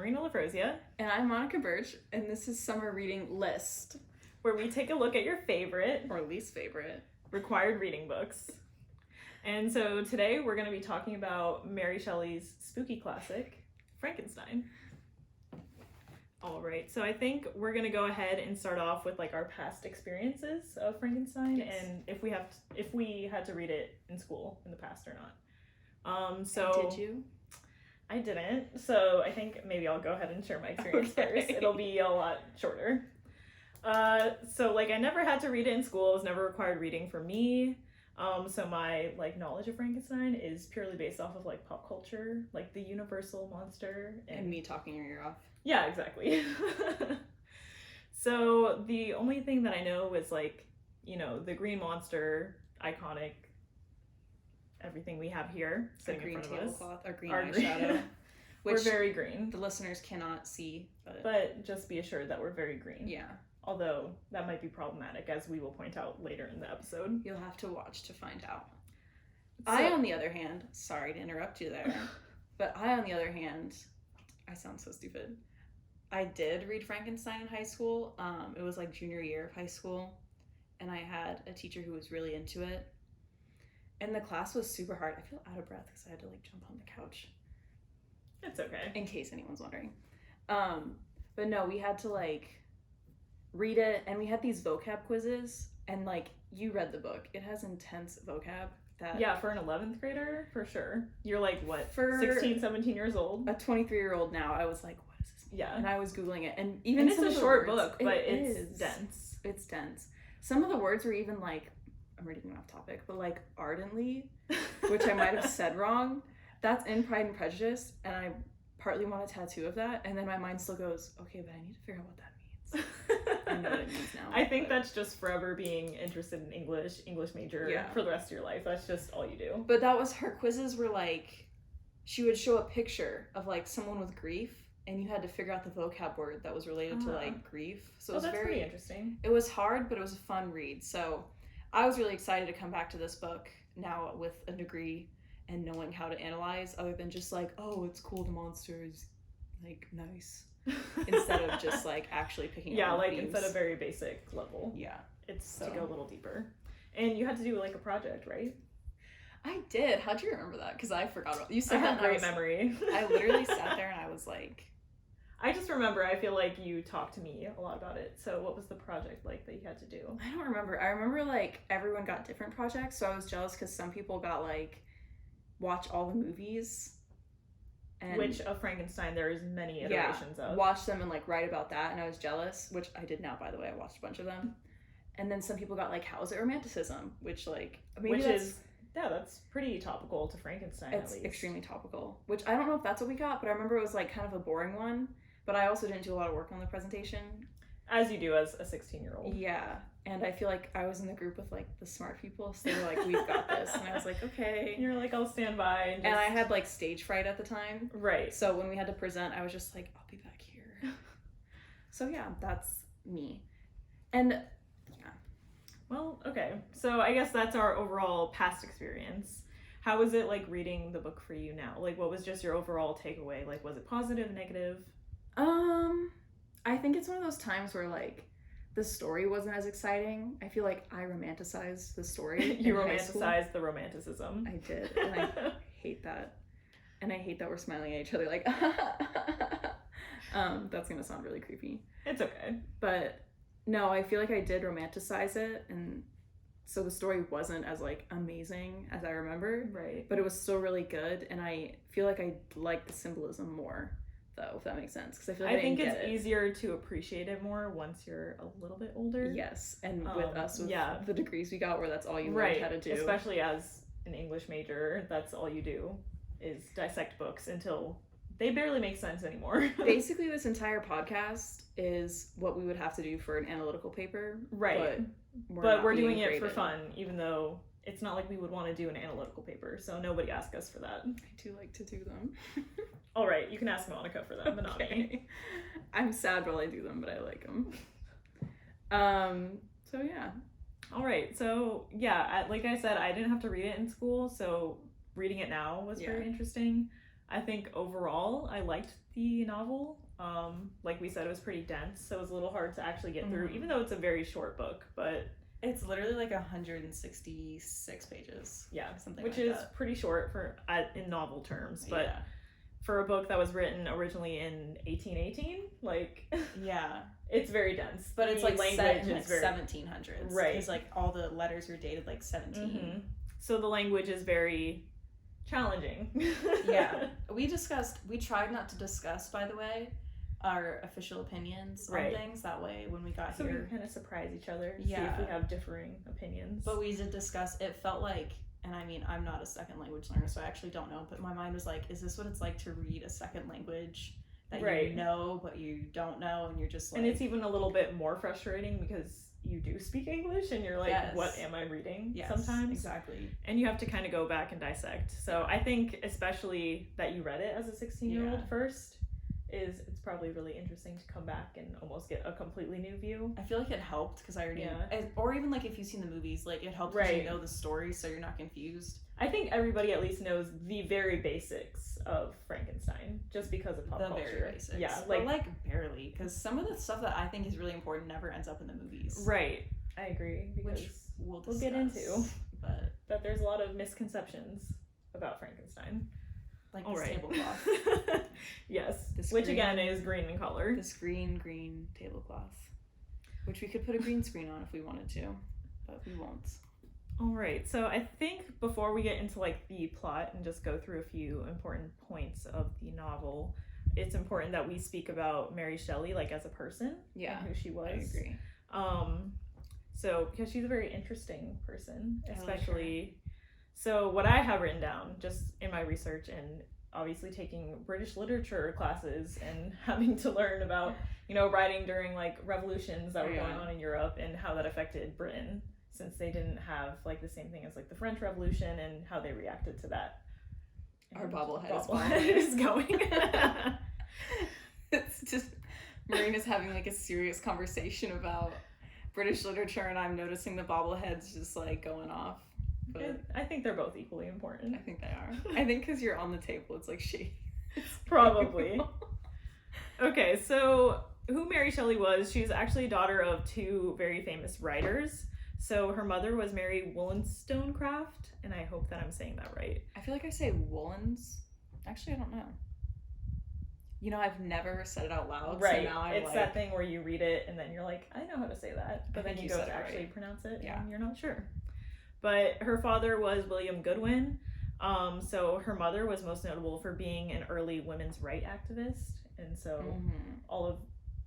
Marina Lafrosia. And I'm Monica Birch, and this is Summer Reading List, where we take a look at your favorite or least favorite required reading books. And so today we're going to be talking about Mary Shelley's spooky classic, Frankenstein. All right, so I think we're going to go ahead and start off with like our past experiences of Frankenstein, yes. And if we had to read it in school in the past or not. So did you? I didn't, so I think maybe I'll go ahead and share my experience Okay. first. It'll be a lot shorter. So like I never had to read it in school. It was never required reading for me. So my like knowledge of Frankenstein is purely based off of like pop culture, like the universal monster. And me talking your ear off. Yeah, exactly. So the only thing that I know is like, you know, the green monster, iconic, everything we have here sitting in front of us. Green tablecloth, our green eyeshadow. Which we're very green. The listeners cannot see, but just be assured that we're very green. Yeah. Although that might be problematic, as we will point out later in the episode. You'll have to watch to find out. So, I, on the other hand, sorry to interrupt you there, but I, on the other hand, I sound so stupid. I did read Frankenstein in high school. It was like junior year of high school, and I had a teacher who was really into it. And the class was super hard. I feel out of breath because I had to like jump on the couch. It's okay. In case anyone's wondering. But no, we had to like read it, and we had these vocab quizzes, and like you read the book. It has intense vocab. Yeah, for an 11th grader, for sure. You're like, what, for 16, 17 years old? A 23-year-old now, I was like, what does this mean? Yeah. And I was Googling it, and even it's a short book, but it's dense. It's dense. Some of the words were even like, I'm reading off topic, but like ardently, which I might have said wrong. That's in Pride and Prejudice, and I partly want a tattoo of that, and then my mind still goes, okay, but I need to figure out what that means. I know what it means now. I think that's just forever being interested in English major for the rest of your life. That's just all you do. But that was, her quizzes were like, she would show a picture of like someone with grief, and you had to figure out the vocab word that was related to like grief. So it was that's very pretty interesting. It was hard, but it was a fun read. So I was really excited to come back to this book now with a degree and knowing how to analyze, other than just like, oh, it's cool, the monster is like nice, instead of just like actually picking up like themes. instead of very basic level. Yeah, it's to go a little deeper. And you had to do like a project, right? I did. How'd you remember that? Because I forgot about you. I have great memory. I literally sat there and I was like, I just remember, I feel like you talked to me a lot about it. So what was the project like that you had to do? I don't remember. I remember like everyone got different projects, so I was jealous because some people got like watch all the movies. And which of Frankenstein there is many iterations of. Watch them and like write about that, and I was jealous, which I did now, by the way. I watched a bunch of them. And then some people got like, how is it romanticism? Which like, that's pretty topical to Frankenstein. It's at least extremely topical, which I don't know if that's what we got, but I remember it was like kind of a boring one. But I also didn't do a lot of work on the presentation. As you do as a 16-year-old. Yeah. And I feel like I was in the group with like the smart people, so they were like, we've got this. And I was like, okay. You're like, I'll stand by. And I had like stage fright at the time. Right. So when we had to present, I was just like, I'll be back here. So yeah, that's me. And yeah. Well, okay. So I guess that's our overall past experience. How was it like reading the book for you now? Like, what was just your overall takeaway? Like, was it positive, negative? I think it's one of those times where like the story wasn't as exciting. I feel like I romanticized the story. You romanticized the romanticism. I did, and I hate that. And I hate that we're smiling at each other like, that's gonna sound really creepy. It's okay. But no, I feel like I did romanticize it, and so the story wasn't as like amazing as I remembered. Right. But it was still really good, and I feel like I like the symbolism more, though, if that makes sense. Because I feel like I think it's easier to appreciate it more once you're a little bit older. Yes, and with us, with the degrees we got, where that's all you learned how to do. Especially as an English major, that's all you do is dissect books until they barely make sense anymore. Basically, this entire podcast is what we would have to do for an analytical paper. Right. But we're doing it for fun, even though it's not like we would want to do an analytical paper, so nobody asked us for that. I do like to do them. All right, you can ask Monica for them, but not me. I'm sad while I do them, but I like them. So yeah. All right, so yeah, like I said, I didn't have to read it in school, so reading it now was very interesting. I think overall I liked the novel. Like we said, it was pretty dense, so it was a little hard to actually get through, even though it's a very short book, but it's literally like 166 pages. Yeah, something which like is that. pretty short for in novel terms, but yeah. For a book that was written originally in 1818, like yeah, it's very dense. But it's like language set in is like very 1700s, right? Because like all the letters are dated like 17. So the language is very challenging. Yeah, we tried not to discuss, by the way, our official opinions on things. That way, when we got so here, we kind of surprise each other. Yeah, see if we have differing opinions. But we did discuss. It felt like, and I mean, I'm not a second language learner, so I actually don't know. But my mind was like, is this what it's like to read a second language that you know but you don't know, and you're just like, and it's even a little bit more frustrating because you do speak English and you're like, what am I reading? Sometimes. Exactly. And you have to kind of go back and dissect. So I think especially that you read it as a 16-year-old first it's probably really interesting to come back and almost get a completely new view. I feel like it helped because I already or even like if you've seen the movies, like it helps because you know the story, so you're not confused. I think everybody at least knows the very basics of Frankenstein just because of pop culture. The very basics. Yeah, like barely, because some of the stuff that I think is really important never ends up in the movies. Right. I agree, because which we'll get into. But that there's a lot of misconceptions about Frankenstein. Like this tablecloth. Yes. Which again is green in color. This green tablecloth. Which we could put a green screen on if we wanted to, but we won't. All right. So I think before we get into like the plot and just go through a few important points of the novel, it's important that we speak about Mary Shelley like as a person and who she was. I agree. So because she's a very interesting person, especially. So what I have written down just in my research and obviously taking British literature classes and having to learn about, writing during like revolutions that were going on in Europe and how that affected Britain, since they didn't have like the same thing as like the French Revolution and how they reacted to that. Our bobblehead is going. It's just Marina's having like a serious conversation about British literature and I'm noticing the bobbleheads just like going off. But I think they're both equally important. I think they are. I think because you're on the table, it's like she. Probably. Okay, so who Mary Shelley was, she's actually a daughter of two very famous writers. So her mother was Mary Wollstonecraft, and I hope that I'm saying that right. I feel like I say Woolens. Actually, I don't know. I've never said it out loud. Right. So now I'm it's that thing where you read it and then you're like, I know how to say that. But then you go to actually pronounce it and you're not sure. But her father was William Goodwin. So her mother was most notable for being an early women's rights activist. And so all of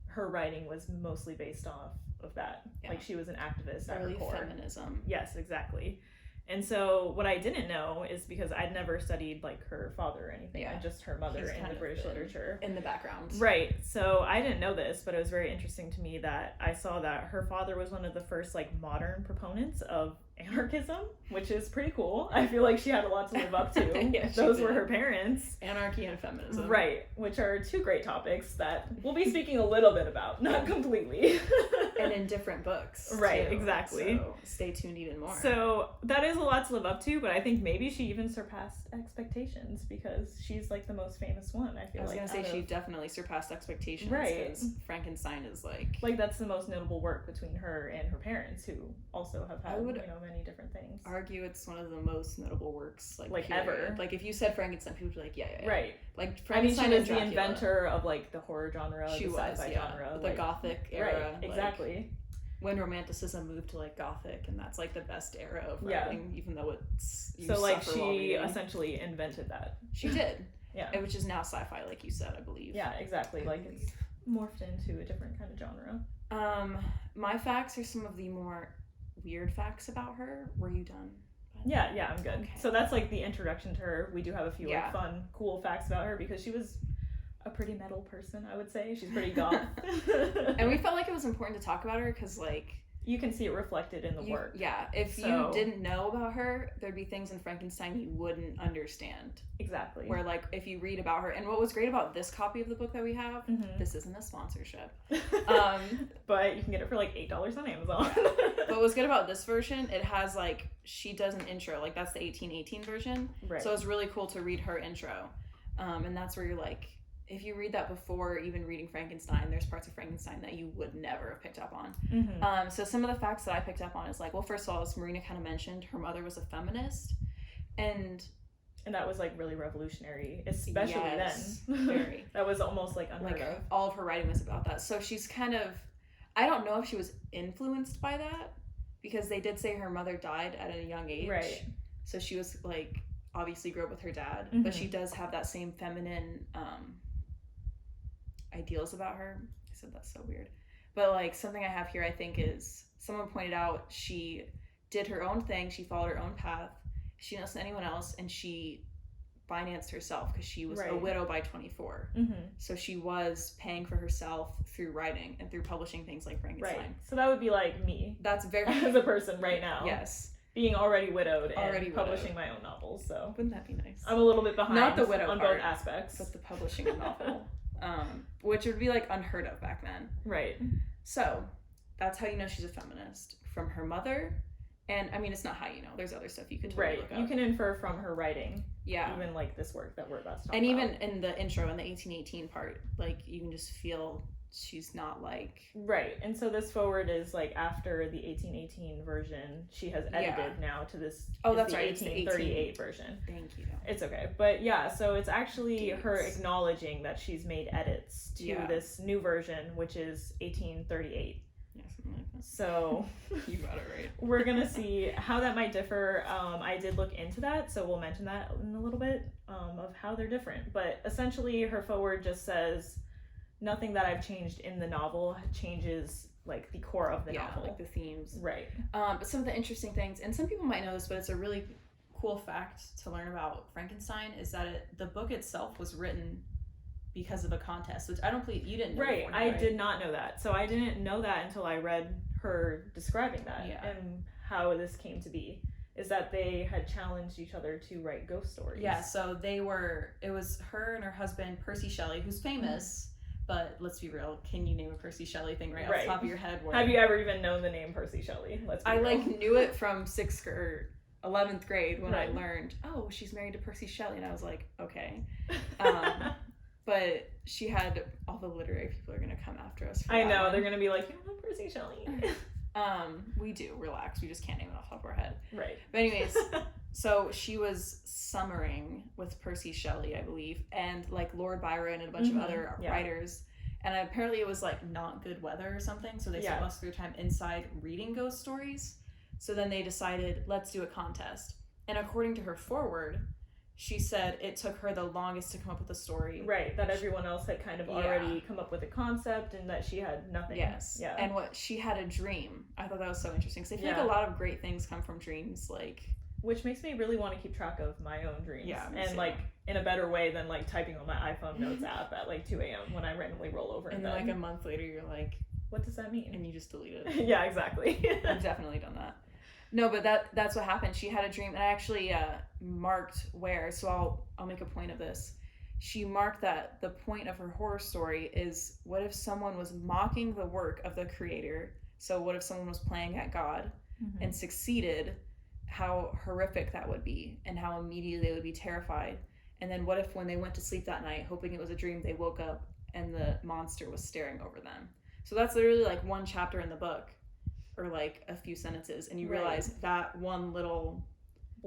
her writing was mostly based off of that. Yeah. Like she was an activist at her core. Early feminism. Yes, exactly. And so what I didn't know is because I'd never studied like her father or anything, just her mother in the British literature. In the background. Right. So I didn't know this, but it was very interesting to me that I saw that her father was one of the first like modern proponents of anarchism, which is pretty cool. I feel like she had a lot to live up to. Those were her parents. Anarchy and feminism. Right. Which are two great topics that we'll be speaking a little bit about, not completely. And in different books. Right, too. Exactly. So stay tuned even more. So that is a lot to live up to, but I think maybe she even surpassed expectations because she's like the most famous one, I feel like. I was going to say she definitely surpassed expectations. Right. Because Frankenstein is like... Like that's the most notable work between her and her parents who also have had, many different things. Argue it's one of the most notable works like ever. Like if you said Frankenstein, people would be like, yeah. Right. Like Frankenstein, she was the inventor of like the horror genre, she the sci-fi genre, the Gothic era. Right. Exactly. When Romanticism moved to like Gothic, and that's like the best era of writing, even though it's so like she essentially invented that. She did. Yeah. Which is now sci-fi, like you said, I believe. Yeah, exactly. It's morphed into a different kind of genre. My facts are some of the more weird facts about her. Were you done? Yeah, I'm good. Okay. So that's like the introduction to her. We do have a few like fun, cool facts about her because she was a pretty metal person, I would say. She's pretty goth. And we felt like it was important to talk about her because like you can see it reflected in the work. Yeah, if you didn't know about her, there'd be things in Frankenstein you wouldn't understand. Exactly. Where like if you read about her, and what was great about this copy of the book that we have, this isn't a sponsorship, but you can get it for like $8 on Amazon. But what's good about this version, it has like she does an intro, like that's the 1818 version. Right. So it's really cool to read her intro. And that's where you're like, if you read that before even reading Frankenstein, there's parts of Frankenstein that you would never have picked up on. Mm-hmm. So some of the facts that I picked up on is like, well, first of all, as Marina kind of mentioned, her mother was a feminist, and that was like really revolutionary, especially yes, then. Very. That was almost like unheard of. All of her writing was about that. So she's kind of, I don't know if she was influenced by that, because they did say her mother died at a young age. Right. So she was like, obviously grew up with her dad, Mm-hmm. but she does have that same feminine ideals about her. I said that's so weird. But like something I have here, I think, is someone pointed out she did her own thing. She followed her own path. She didn't listen to anyone else, and she financed herself because she was a widow by 24. Mm-hmm. So she was paying for herself through writing and through publishing things like Frankenstein. Right. So that would be like me. That's very as a person right now. Yes. Being already widowed and publishing my own novels. So wouldn't that be nice? I'm a little bit behind. Not the widow on part, both aspects, but the publishing a novel, which would be like unheard of back then. Right. So that's how you know she's a feminist, from her mother. And I mean, it's not how you know. There's other stuff you could totally look up. You can infer from her writing. Yeah. Even like this work that we're about to talk and about. even in the intro, in the 1818 part, like you can just feel she's not like... Right. And so this forward is like after the 1818 version. She has edited now to this. Oh, that's right. 1838 version. Thank you. It's okay. But yeah, so it's actually her acknowledging that she's made edits to this new version, which is 1838. Yeah, something like that. So you got it right. We're gonna see how that might differ. I did look into that, so we'll mention that in a little bit of how they're different. But essentially, her foreword just says, "Nothing that I've changed in the novel changes like the core of the novel, like the themes." Right. But some of the interesting things, and some people might know this, but it's a really cool fact to learn about Frankenstein, is that the book itself was written because of a contest, which I don't believe you didn't know. Right, I did not know that. So I didn't know that until I read her describing that and how this came to be. Is that they had challenged each other to write ghost stories. Yeah, so it was her and her husband, Percy Shelley, who's famous, but let's be real, can you name a Percy Shelley thing right off the top of your head? Have you ever even known the name Percy Shelley? I like knew it from 6th or 11th grade when I learned, oh, she's married to Percy Shelley, and I was like, okay. But she had, all the literary people are going to come after us for I know, they're going to be like, you don't know Percy Shelley. We do, relax, we just can't name it off the top of our head. Right. But anyways, so she was summering with Percy Shelley, I believe, and like Lord Byron and a bunch of other writers. And apparently it was like not good weather or something, so they spent most of their time inside reading ghost stories. So then they decided, let's do a contest. And according to her foreword, she said it took her the longest to come up with a story. Right, that everyone else had kind of already come up with a concept and that she had nothing. Yes. Yeah. And she had a dream. I thought that was so interesting. Because I feel like a lot of great things come from dreams, like... Which makes me really want to keep track of my own dreams. Yeah. And like in a better way than like typing on my iPhone notes app at like 2 a.m. when I randomly roll over. And then like a month later you're like... What does that mean? And you just delete it. Yeah, exactly. I've definitely done that. No, but that's what happened. She had a dream, and I actually marked where, so I'll make a point of this. She marked that the point of her horror story is, what if someone was mocking the work of the creator? So what if someone was playing at God and succeeded? How horrific that would be, and how immediately they would be terrified. And then what if when they went to sleep that night, hoping it was a dream, they woke up and the monster was staring over them? So that's literally like one chapter in the book, or like a few sentences, and you realize that one little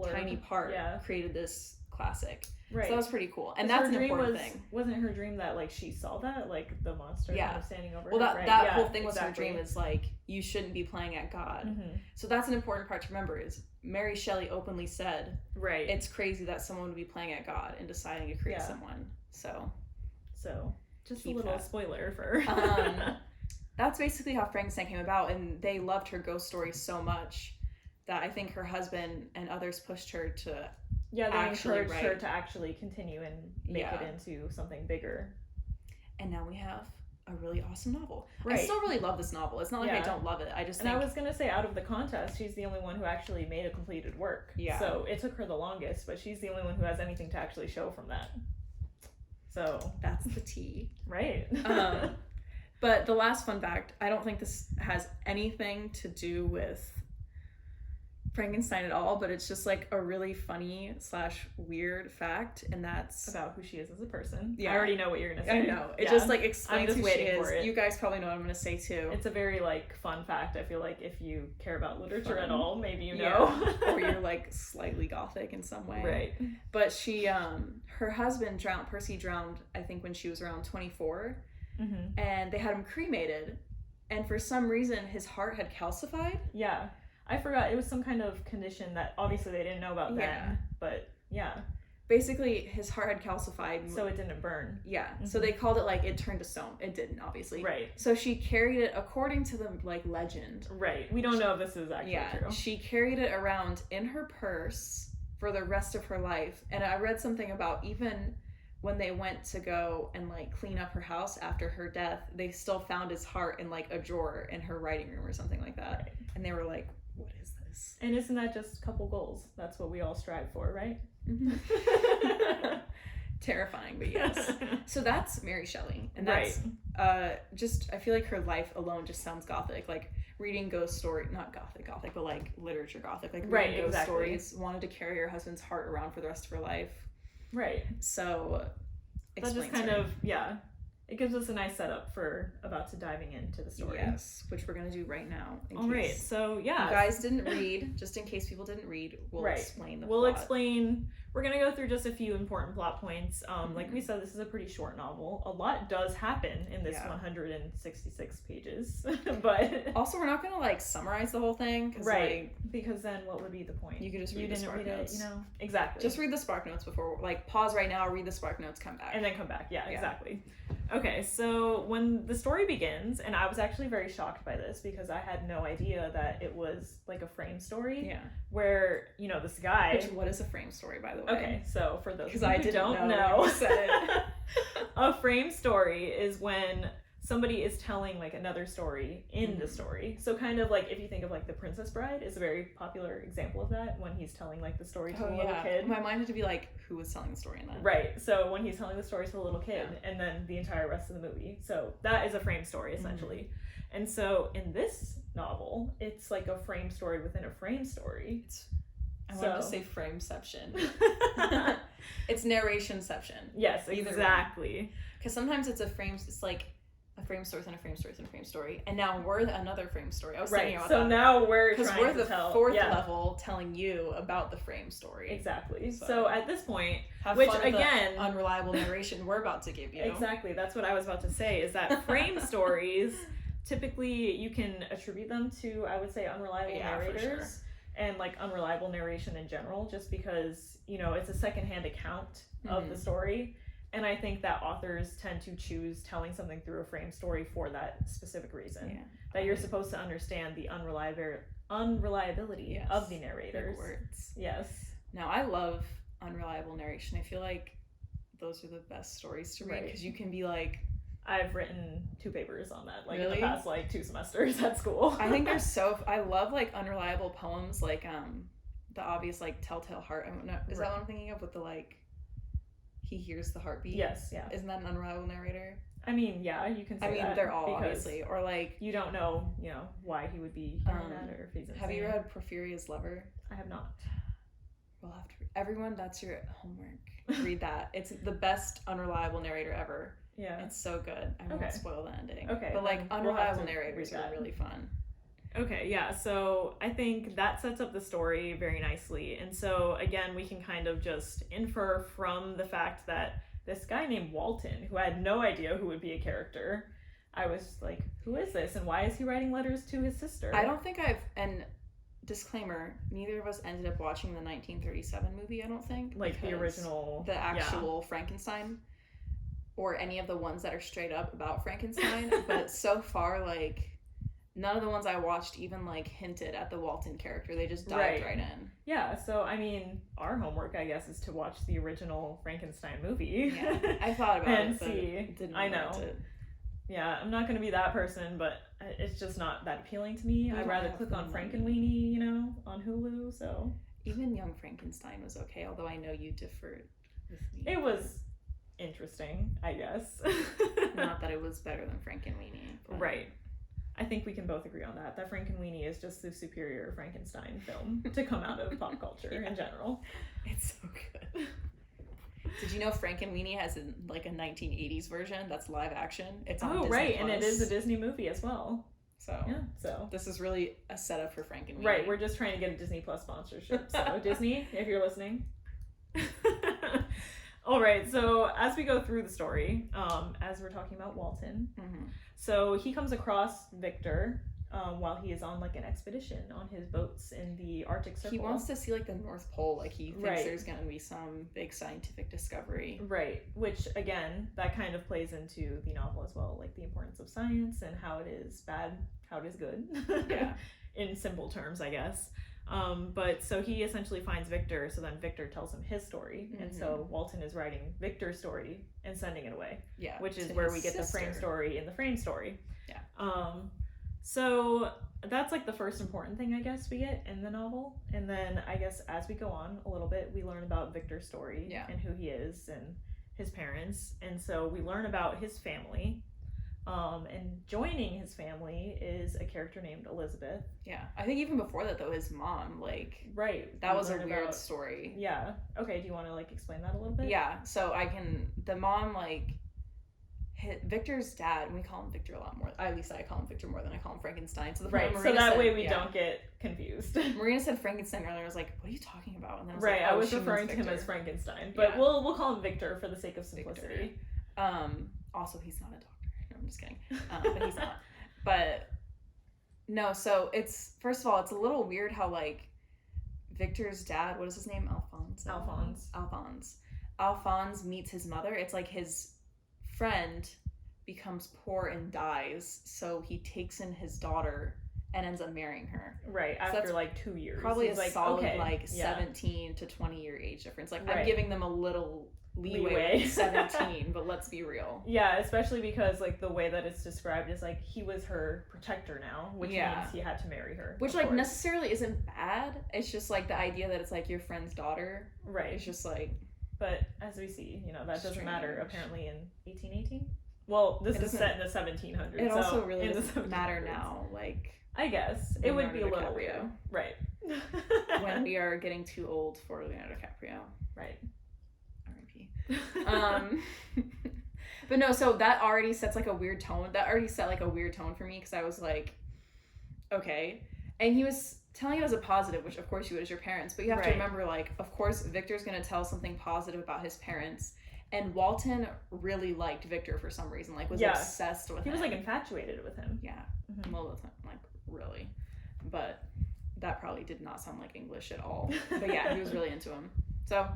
tiny part created this classic. Right. So that was pretty cool. And that's an important thing. Wasn't her dream that like she saw that, like the monster kind of standing over her? Well, that whole thing was her dream, is like, you shouldn't be playing at God. So that's an important part to remember, is Mary Shelley openly said, it's crazy that someone would be playing at God and deciding to create someone. So just a little spoiler for that's basically how Frankenstein came about, and they loved her ghost stories so much that I think her husband and others pushed her to they encouraged her to actually continue and make it into something bigger. And now we have a really awesome novel. I still really love this novel. It's not like I don't love it. I just think... And I was going to say, out of the contest, she's the only one who actually made a completed work. Yeah. So it took her the longest, but she's the only one who has anything to actually show from that. So... That's the tea. Right. But the last fun fact, I don't think this has anything to do with Frankenstein at all, but it's just like a really funny / weird fact, and that's about who she is as a person. Yeah. I already know what you're gonna say. I know. It just like explains just who she waiting is. for it. You guys probably know what I'm gonna say too. It's a very like fun fact. I feel like if you care about literature at Fun. all, maybe you know. Or you're like slightly gothic in some way. Right. But she her husband Percy drowned, I think, when she was around 24. Mm-hmm. And they had him cremated, and for some reason his heart had calcified. Yeah. I forgot. It was some kind of condition that obviously they didn't know about then. But yeah. Basically, his heart had calcified. So it didn't burn. Yeah. Mm-hmm. So they called it like it turned to stone. It didn't, obviously. Right. So she carried it, according to the like legend. Right. We don't know if this is actually true. She carried it around in her purse for the rest of her life. And I read something about even when they went to go and like clean up her house after her death, they still found his heart in like a drawer in her writing room or something like that. Right. And they were like, what is this? And isn't that just a couple goals? That's what we all strive for, right? Mm-hmm. Terrifying, but yes. So that's Mary Shelley. And that's just, I feel like her life alone just sounds gothic. Like reading ghost story, not gothic, but like literature gothic. Like reading ghost stories, wanted to carry her husband's heart around for the rest of her life. Right. So that just kind of, it gives us a nice setup for about to diving into the story. Yes, which we're going to do right now. All right, so you guys didn't read, just in case people didn't read, we'll explain the plot. We'll explain, we're going to go through just a few important plot points. Like we said, this is a pretty short novel. A lot does happen in this 166 pages, but... Also, we're not going to like summarize the whole thing. Because then what would be the point? You could just read the Spark Notes. You know? Exactly. Just read the Spark Notes before, like pause right now, read the Spark Notes, come back. And then come back, exactly. Okay, so when the story begins, and I was actually very shocked by this because I had no idea that it was like a frame story. Yeah. Where, you know, this guy... What is a frame story, by the way? Okay, so for those who don't know a frame story is when somebody is telling like another story in the story. So kind of like if you think of like The Princess Bride is a very popular example of that, when he's telling like the story to a little kid. My mind had to be like, who was telling the story in that? Right. So when he's telling the story to a little kid and then the entire rest of the movie. So that is a frame story essentially. And so in this novel, it's like a frame story within a frame story. I wanted to say frameception. It's narrationception. Yes, exactly. Because sometimes it's like a frame story and a frame story and a frame story, and now we're another frame story. I was thinking about that. So now we're trying to tell. Because we're the fourth level telling you about the frame story. Exactly. So at this point, have fun with the unreliable narration we're about to give you. Exactly. That's what I was about to say, is that frame stories, typically you can attribute them to, I would say, unreliable narrators. For sure. And like unreliable narration in general, just because, you know, it's a secondhand account of the story. And I think that authors tend to choose telling something through a frame story for that specific reason. Yeah. That you're supposed to understand the unreliability of the narrators. Big words. Yes. Now, I love unreliable narration. I feel like those are the best stories to read because you can be like... I've written 2 papers on that, like in the past like 2 semesters at school. I think they're I love like unreliable poems, like the obvious like Telltale Heart. I don't know, is that what I'm thinking of with the like he hears the heartbeat? Yes, yeah. Isn't that an unreliable narrator? I mean, yeah, you can say that. I mean, they're all obviously, or like you don't know, you know, why he would be hearing that or if he's insane. Have you read Porphyria's Lover? I have not. We'll have to. Everyone, that's your homework. Read that. It's the best unreliable narrator ever. Yeah. It's so good. I won't spoil the ending. Okay. But like unreliable narrators are really fun. Okay, yeah. So I think that sets up the story very nicely. And so again, we can kind of just infer from the fact that this guy named Walton, who I had no idea who would be a character, I was like, who is this? And why is he writing letters to his sister? I don't think and disclaimer, neither of us ended up watching the 1937 movie, I don't think. Like the original. The actual Frankenstein. Or any of the ones that are straight up about Frankenstein. But so far, like, none of the ones I watched even, like, hinted at the Walton character. They just dived right in. Yeah, so, I mean, our homework, I guess, is to watch the original Frankenstein movie. Yeah, I thought about it, but didn't know. Yeah, I'm not going to be that person, but it's just not that appealing to me. I'd rather click on Frankenweenie, you know, on Hulu, so. Even Young Frankenstein was okay, although I know you differed with me. It was interesting, I guess. Not that it was better than Frankenweenie. Right. I think we can both agree on that Frankenweenie is just the superior Frankenstein film to come out of pop culture in general. It's so good. Did you know Frankenweenie has a 1980s version that's live action? It's on Disney right, Plus. and it is a Disney movie as well. So this is really a setup for Frankenweenie. Right, we're just trying to get a Disney Plus sponsorship. So Disney, if you're listening. All right, so as we go through the story, as we're talking about Walton, so he comes across Victor while he is on an expedition on his boats in the Arctic Circle. He wants to see the North Pole. He thinks there's going to be some big scientific discovery. Right, which again, that kind of plays into the novel as well, the importance of science and how it is bad, how it is good. Yeah. In simple terms, I guess. But so he essentially finds Victor, so then Victor tells him his story, and so Walton is writing Victor's story and sending it away. Yeah. Which is where we get the frame story in the frame story. Yeah. So that's the first important thing I guess we get in the novel, and then I guess as we go on a little bit, we learn about Victor's story and who he is and his parents, and so we learn about his family. And joining his family is a character named Elizabeth. Yeah. I think even before that, though, his mom, right. That was a weird story. Yeah. Okay, do you want to, explain that a little bit? Yeah. So the mom, Victor's dad, and we call him Victor a lot more. At least I call him Victor more than I call him Frankenstein. So so that way we don't get confused. Marina said Frankenstein earlier. I was like, what are you talking about? And then I was referring to him as Frankenstein. But we'll call him Victor for the sake of simplicity. Victor. Also, he's not a doctor. No, I'm just kidding. But he's not. But no, so first of all, it's a little weird how Victor's dad, what is his name? Alphonse meets his mother. It's his friend becomes poor and dies, so he takes in his daughter and ends up marrying her. Right, so after 2 years. Probably a solid 17 to 20 year age difference. I'm giving them a little leeway with 17, but let's be real. Yeah, especially because the way that it's described is he was her protector now, which means he had to marry her. Which necessarily isn't bad. It's just the idea that it's your friend's daughter. Right. It's just but as we see, that doesn't matter apparently in 1818. Well, this is set in the 1700s. It also really doesn't matter now. I guess it would be a little weird. Right. When we are getting too old for Leonardo DiCaprio. Right. But no, so that already sets a weird tone. That already set a weird tone for me because I was okay. And he was telling it as a positive, which of course you would as your parents, but you have to remember of course Victor's going to tell something positive about his parents, and Walton really liked Victor for some reason, was obsessed with him. He was infatuated with him. Yeah. Well, with him, really. But that probably did not sound like English at all. But yeah, he was really into him. So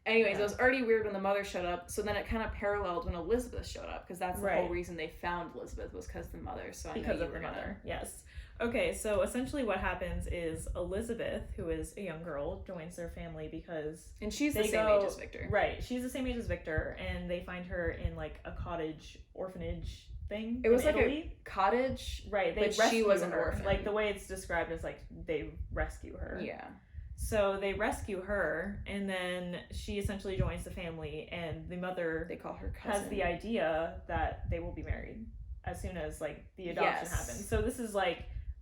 anyways, it was already weird when the mother showed up, so then it kind of paralleled when Elizabeth showed up, because that's the whole reason they found Elizabeth was because of the mother. So because of the mother, yes. Okay, so essentially what happens is Elizabeth, who is a young girl, joins their family because... And she's the same age as Victor. Right, she's the same age as Victor, and they find her in a cottage orphanage thing. It was Italy. A cottage, right? But she was an orphan. The way it's described is they rescue her. Yeah. So they rescue her, and then she essentially joins the family, and the mother, they call her cousin, has the idea that they will be married as soon as the adoption happens. So this is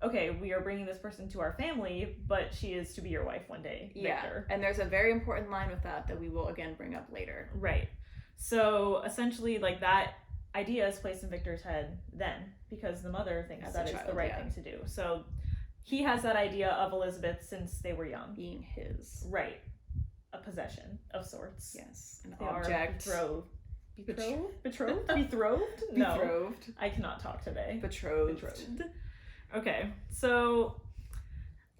okay, we are bringing this person to our family, but she is to be your wife one day, Victor. And there's a very important line with that we will again bring up later. Right. So essentially that idea is placed in Victor's head then, because the mother thinks that it's the right thing to do. So he has that idea of Elizabeth since they were young. Being his. Right. A possession of sorts. Yes. An they object. Are betrothed? Betrothed? Betrothed? No. Betrothed. I cannot talk today. Betrothed. Okay, so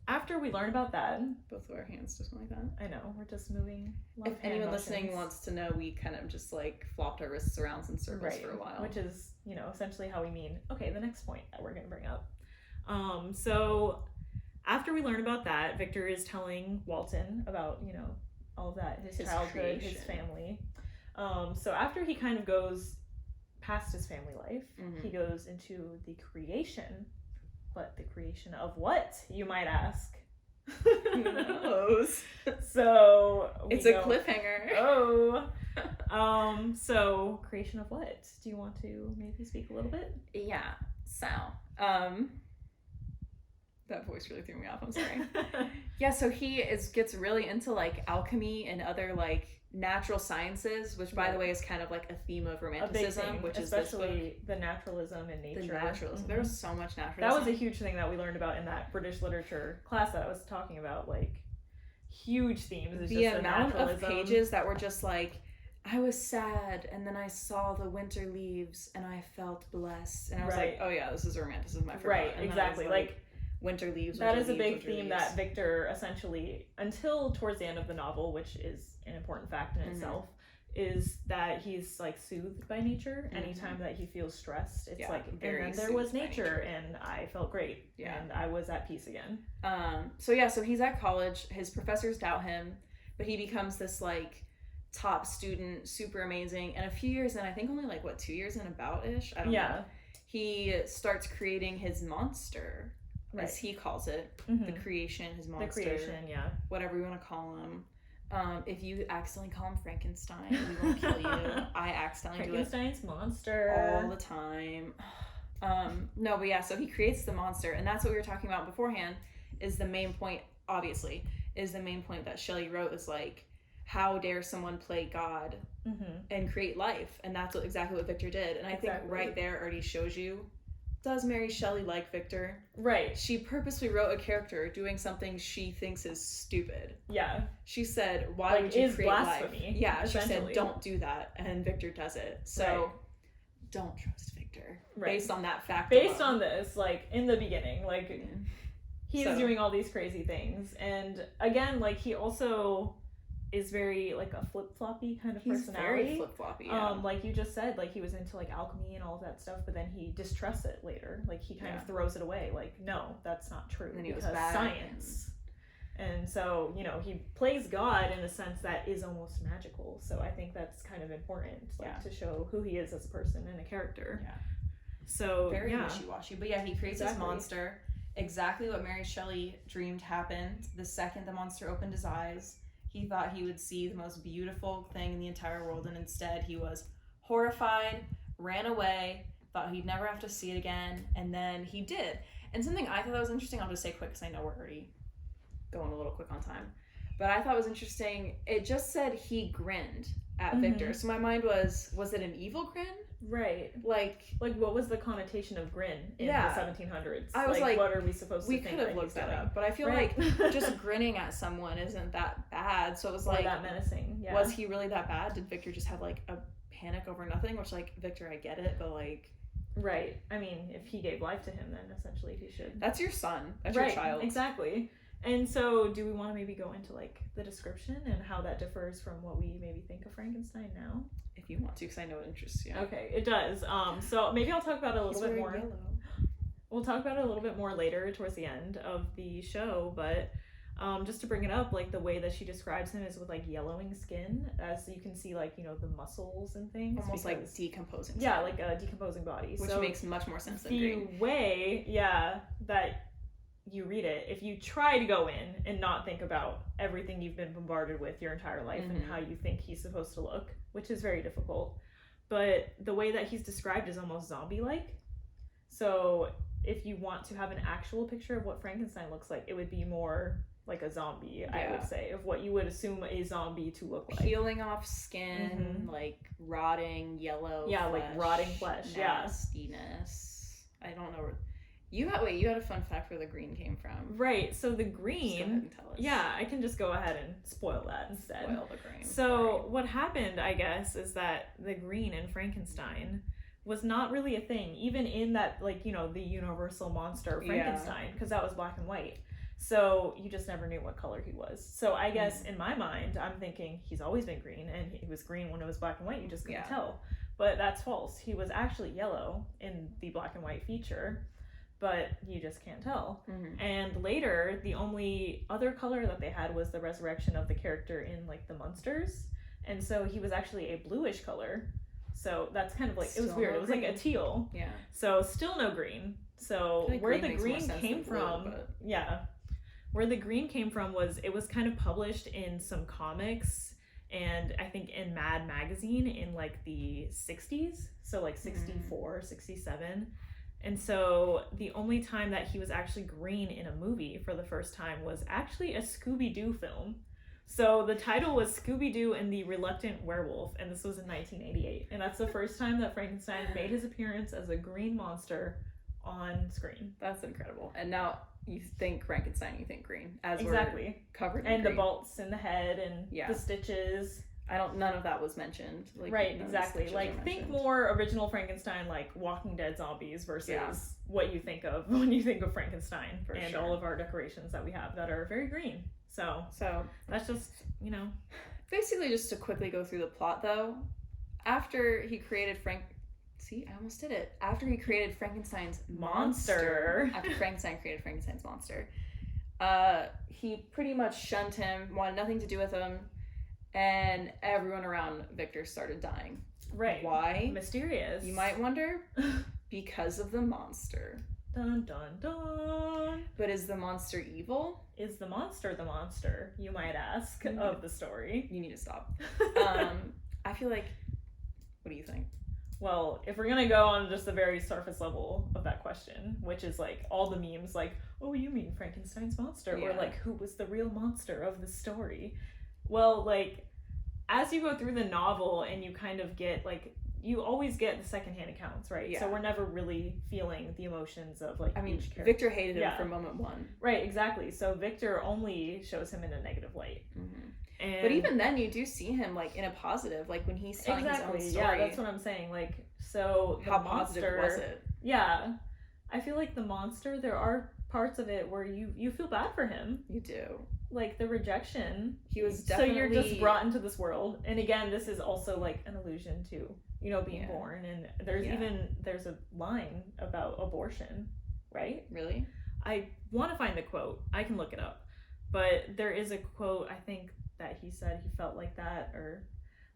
after we learn about that... Both of our hands just went like that. I know, we're just moving. If anyone listening wants to know, we kind of just flopped our wrists around in circles for a while. Which is, essentially how we mean, okay, the next point that we're going to bring up. So after we learn about that, Victor is telling Walton about, all of that, his childhood, his family. So after he kind of goes past his family life, he goes into the creation. But the creation of what, you might ask? Who knows? So it's a cliffhanger. Oh, So creation of what? Do you want to maybe speak a little bit? Yeah. So, that voice really threw me off. I'm sorry. Yeah, so he gets really into like alchemy and other like natural sciences, which by the way is kind of like a theme of romanticism, thing, which especially the naturalism in nature. The naturalism. There was so much naturalism. That was a huge thing that we learned about in that British literature class that I was talking about. Like huge themes. It's the just amount of pages that were just like, I was sad and then I saw the winter leaves and I felt blessed, and I was like, oh yeah, this is romanticism. I forgot. Right, and exactly. Like winter leaves. That is a big theme that Victor essentially, until towards the end of the novel, which is an important fact in itself, is that he's like soothed by nature. Anytime that he feels stressed, it's like, and then there was nature and I felt great and I was at peace again. So he's at college. His professors doubt him, but he becomes this like top student, super amazing. And a few years in, I think only like 2 years in about-ish, I don't know, he starts creating his monster. Right. As he calls it, the creation, his monster. The creation, whatever you want to call him. If you accidentally call him Frankenstein, we won't kill you. I accidentally do it. Frankenstein's monster. All the time. No, but yeah, so he creates the monster, and that's what we were talking about beforehand, is the main point, obviously, is the main point that Shelley wrote is like, how dare someone play God and create life? And that's exactly what Victor did. And I think right there already shows you, does Mary Shelley like Victor? Right. She purposely wrote a character doing something she thinks is stupid. Yeah. She said, why would you create blasphemy, life? Yeah, she said, don't do that. And Victor does it. So don't trust Victor. Based on that fact Based on this, like, in the beginning, like, he's doing all these crazy things. And again, like, he also is very like a flip-floppy kind of personality. Very flip-floppy, yeah. Like you just said, like he was into like alchemy and all of that stuff, but then he distrusts it later. Like he kind of throws it away. Like, no, that's not true, because science. And so, you know, he plays God in a sense that is almost magical. So I think that's kind of important, like to show who he is as a person and a character. Yeah. So very wishy-washy. But yeah, he creates this monster. Exactly what Mary Shelley dreamed happened. The second the monster opened his eyes, he thought he would see the most beautiful thing in the entire world, and instead he was horrified, ran away, thought he'd never have to see it again, and then he did. And something I thought that was interesting, I'll just say quick because I know we're already going a little quick on time, but I thought was interesting, it just said he grinned at Victor. So my mind was it an evil grin? Right. Like what was the connotation of grin in the 1700s? I was like, what are we supposed to think? We could have looked that up, but I feel like just grinning at someone isn't that bad. So it was like, that menacing. Yeah. Was he really that bad? Did Victor just have like a panic over nothing? Which, like, Victor, I get it, but like, right. I mean, if he gave life to him, then essentially he should. That's your son. That's your child. Exactly. And so, do we want to maybe go into like the description and how that differs from what we maybe think of Frankenstein now? If you want to, because I know it interests you. Okay, it does. So maybe I'll talk about it a little bit more. Yellow. We'll talk about it a little bit more later towards the end of the show, but just to bring it up, like the way that she describes him is with like yellowing skin, as you can see, like, you know, the muscles and things. Almost like decomposing. Yeah, like a decomposing body. Which makes much more sense than green. The way, that you read it, if you try to go in and not think about everything you've been bombarded with your entire life and how you think he's supposed to look, which is very difficult, but the way that he's described is almost zombie-like. So if you want to have an actual picture of what Frankenstein looks like, it would be more like a zombie, I would say, of what you would assume a zombie to look like. Peeling off skin, like rotting yellow flesh, like rotting flesh, nastiness. I don't know where... You had a fun fact where the green came from. Right, so the green... Just go ahead and tell us. Yeah, I can just go ahead and spoil that instead. Spoil the green. So what happened, I guess, is that the green in Frankenstein was not really a thing, even in that, like, you know, the universal monster Frankenstein, because that was black and white. So you just never knew what color he was. So I guess in my mind, I'm thinking he's always been green, and he was green when it was black and white, you just couldn't tell. But that's false. He was actually yellow in the black and white feature, but you just can't tell. And later, the only other color that they had was the resurrection of the character in like the Munsters, and so he was actually a bluish color. So that's kind of like, it was weird. It was like a teal. Yeah. So still no green. So like where the green came from, where the green came from was, it was kind of published in some comics and I think in Mad Magazine in like the 60s, so like 64, 67. And so the only time that he was actually green in a movie for the first time was actually a Scooby-Doo film. So the title was Scooby-Doo and the Reluctant Werewolf, and this was in 1988. And that's the first time that Frankenstein made his appearance as a green monster on screen. That's incredible. And now you think Frankenstein, you think green, as Exactly. we're covered in and green. The bolts in the head and the stitches. None of that was mentioned. Like, right, exactly. Like, think more original Frankenstein, like Walking Dead zombies versus what you think of when you think of Frankenstein. And all of our decorations that we have that are very green. So that's just, you know. Basically, just to quickly go through the plot, though, after he created See, I almost did it. After he created Frankenstein's monster. After Frankenstein created Frankenstein's monster, he pretty much shunned him, wanted nothing to do with him, and everyone around Victor started dying. Right. Why? Mysterious. You might wonder. Because of the monster. Dun, dun, dun. But is the monster evil? Is the monster, you might ask, of the story? You need to stop. I feel like... What do you think? Well, if we're gonna go on just the very surface level of that question, which is like all the memes like, oh, you mean Frankenstein's monster? Or like, who was the real monster of the story? Well, like, as you go through the novel and you kind of get, like, you always get the secondhand accounts, right? Yeah. So we're never really feeling the emotions of, like, each character. Victor hated him from moment one. Right, exactly. So Victor only shows him in a negative light. Mm-hmm. But even then, you do see him, like, in a positive, like, when he's telling his own story. Yeah, that's what I'm saying. Like, so how positive was it? Yeah. I feel like the monster, there are parts of it where you feel bad for him. You do. Like, the rejection. He was definitely... So you're just brought into this world. And again, this is also, like, an allusion to, you know, being born. And there's a line about abortion, right? Really? I want to find the quote. I can look it up. But there is a quote, I think, that he said he felt like that, or...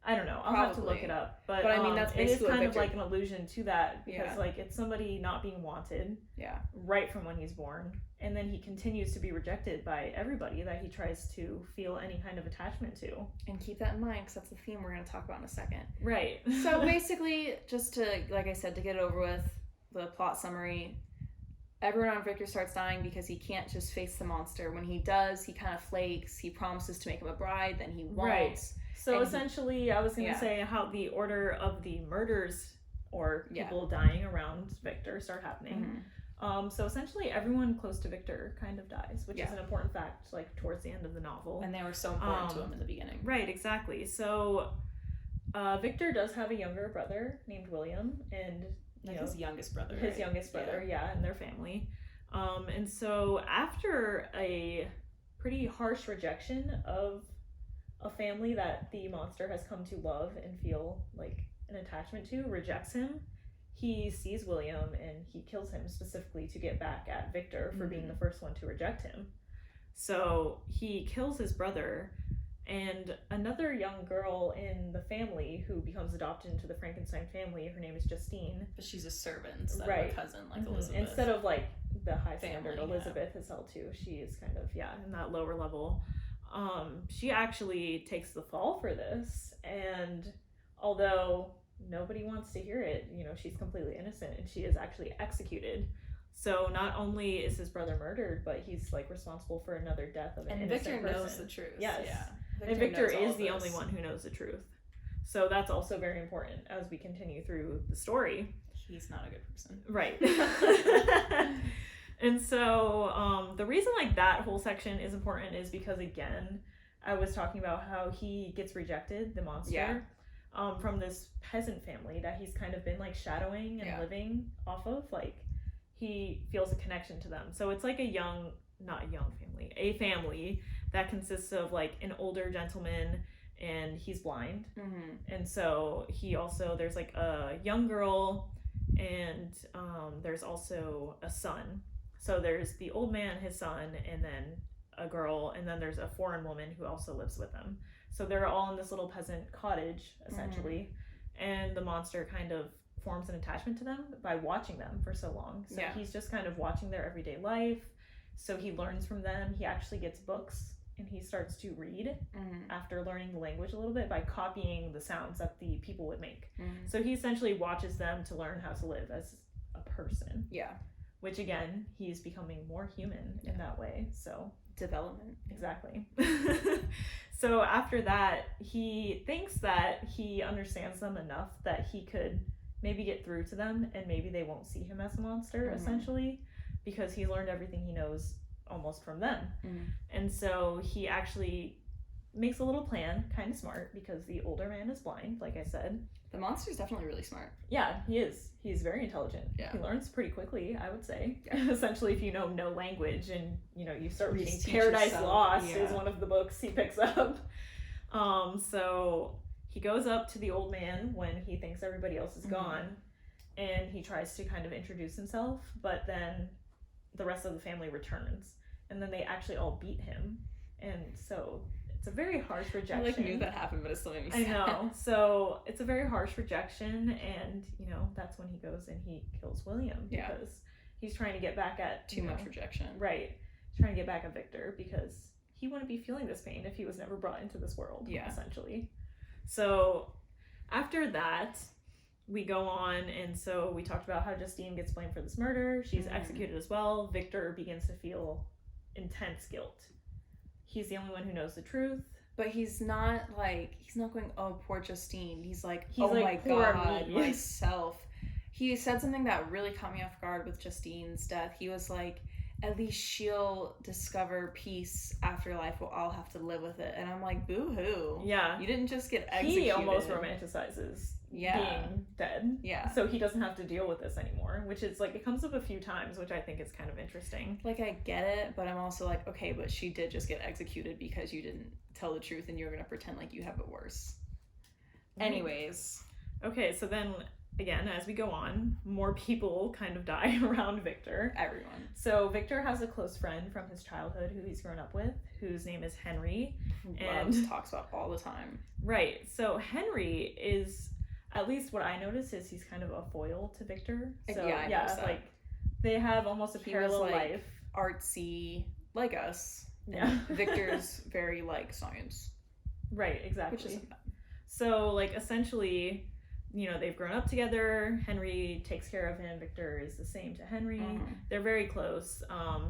I don't know. I'll have to look it up. But I mean, that's basically it is kind of like an allusion to that, because like it's somebody not being wanted right from when he's born, and then he continues to be rejected by everybody that he tries to feel any kind of attachment to. And keep that in mind, because that's the theme we're going to talk about in a second. Right. So basically, just to, like I said, to get it over with, the plot summary, everyone on Victor starts dying because he can't just face the monster. When he does, he kind of flakes. He promises to make him a bride, then he won't. Right. So essentially, I was going to say how the order of the murders or people dying around Victor start happening. Mm-hmm. So essentially, everyone close to Victor kind of dies, which is an important fact, like towards the end of the novel. And they were so important to him in the beginning. Right, exactly. So Victor does have a younger brother named William, and his youngest brother. His youngest brother, and their family. And so after a pretty harsh rejection of a family that the monster has come to love and feel like an attachment to rejects him, he sees William and he kills him specifically to get back at Victor for being the first one to reject him. So he kills his brother, and another young girl in the family who becomes adopted into the Frankenstein family, her name is Justine. But she's a servant instead of a cousin, like Elizabeth. Instead of like the high standard Elizabeth is held to, she is kind of, in that lower level. She actually takes the fall for this, and although nobody wants to hear it, she's completely innocent, and she is actually executed. So not only is his brother murdered, but he's like responsible for another death of an innocent person. And Victor knows the truth. Yes. Yeah. Victor is the only one who knows the truth. So that's also very important as we continue through the story. He's not a good person. Right. And so the reason like that whole section is important is because, again, I was talking about how he gets rejected, the monster, from this peasant family that he's kind of been like shadowing and living off of. Like, he feels a connection to them. So it's like a family that consists of like an older gentleman, and he's blind. Mm-hmm. And so there's like a young girl, and there's also a son. So there's the old man, his son, and then a girl, and then there's a foreign woman who also lives with them. So they're all in this little peasant cottage, essentially, and the monster kind of forms an attachment to them by watching them for so long. So he's just kind of watching their everyday life. So he learns from them. He actually gets books and he starts to read after learning the language a little bit by copying the sounds that the people would make. So he essentially watches them to learn how to live as a person. Yeah. Which again, he's becoming more human in that way. So development. Exactly. So after that, he thinks that he understands them enough that he could maybe get through to them, and maybe they won't see him as a monster, essentially, because he learned everything he knows almost from them. And so he actually makes a little plan, kind of smart, because the older man is blind, like I said. The monster's definitely really smart. Yeah, he is. He's very intelligent. Yeah. He learns pretty quickly, I would say. Yeah. Essentially, if you know no language and, you know, you start reading Just teach Paradise yourself. Lost Yeah. is one of the books he picks up. So he goes up to the old man when he thinks everybody else is gone, and he tries to kind of introduce himself, but then the rest of the family returns, and then they actually all beat him, and so it's a very harsh rejection. I knew that happened, but it still made me sad. I know. So it's a very harsh rejection, and you know that's when he goes and he kills William because he's trying to get back at too much rejection. Right, he's trying to get back at Victor because he wouldn't be feeling this pain if he was never brought into this world. Yeah, essentially. So after that, we go on, and so we talked about how Justine gets blamed for this murder. She's executed as well. Victor begins to feel intense guilt. He's the only one who knows the truth. But he's not going, oh, poor Justine. He's like, oh my poor God, me. myself. He said something that really caught me off guard with Justine's death. He was like, at least she'll discover peace after life. We'll all have to live with it. And I'm like, boo-hoo. Yeah. You didn't just get executed. He almost romanticizes being dead. Yeah. So he doesn't have to deal with this anymore, which is like, it comes up a few times, which I think is kind of interesting. Like, I get it, but I'm also like, okay, but she did just get executed because you didn't tell the truth and you're going to pretend like you have it worse. Anyways. Okay, so then, again, as we go on, more people kind of die around Victor. Everyone. So Victor has a close friend from his childhood who he's grown up with, whose name is Henry. Talks about all the time. Right. So Henry is, at least what I notice is he's kind of a foil to Victor. So I noticed that. Like they have almost a parallel life. Artsy, like us. Yeah. Victor's very like science. Right, exactly. Which isn't bad. So like essentially, you know, they've grown up together. Henry takes care of him. Victor is the same to Henry. They're very close.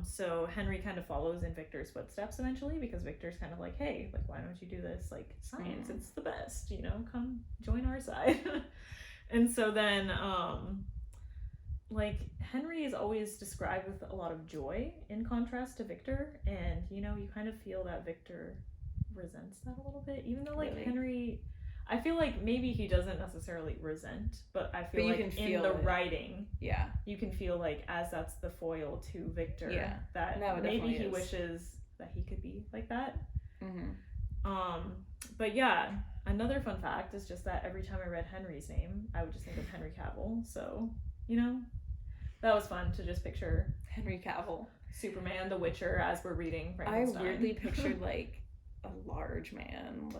So Henry kind of follows in Victor's footsteps eventually because Victor's kind of like, hey, like, why don't you do this? Like, science, it's the best, you know, come join our side. And so then, like, Henry is always described with a lot of joy in contrast to Victor. And, you know, you kind of feel that Victor resents that a little bit, even though, like, Really? Henry... I feel like maybe he doesn't necessarily resent, but I feel like in the writing, you can feel like as that's the foil to Victor, that maybe he wishes that he could be like that. But yeah, another fun fact is just that every time I read Henry's name, I would just think of Henry Cavill. So, you know, that was fun to just picture Henry Cavill, Superman, The Witcher, as we're reading Frankenstein. I weirdly pictured like a large man,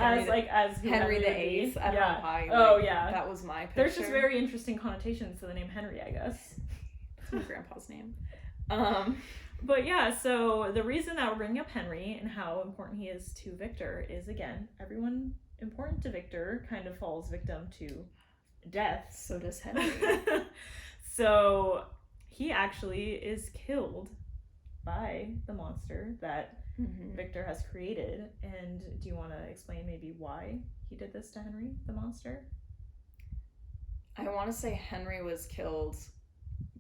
like as Henry the VIII. I don't know why. Like, that was my picture. There's just very interesting connotations to the name Henry, I guess. It's my grandpa's name. But yeah, so the reason that we're bringing up Henry and how important he is to Victor is, again, everyone important to Victor kind of falls victim to death. So does Henry. So he actually is killed by the monster that Victor has created. And do you want to explain maybe why he did this to Henry, the monster? I want to say Henry was killed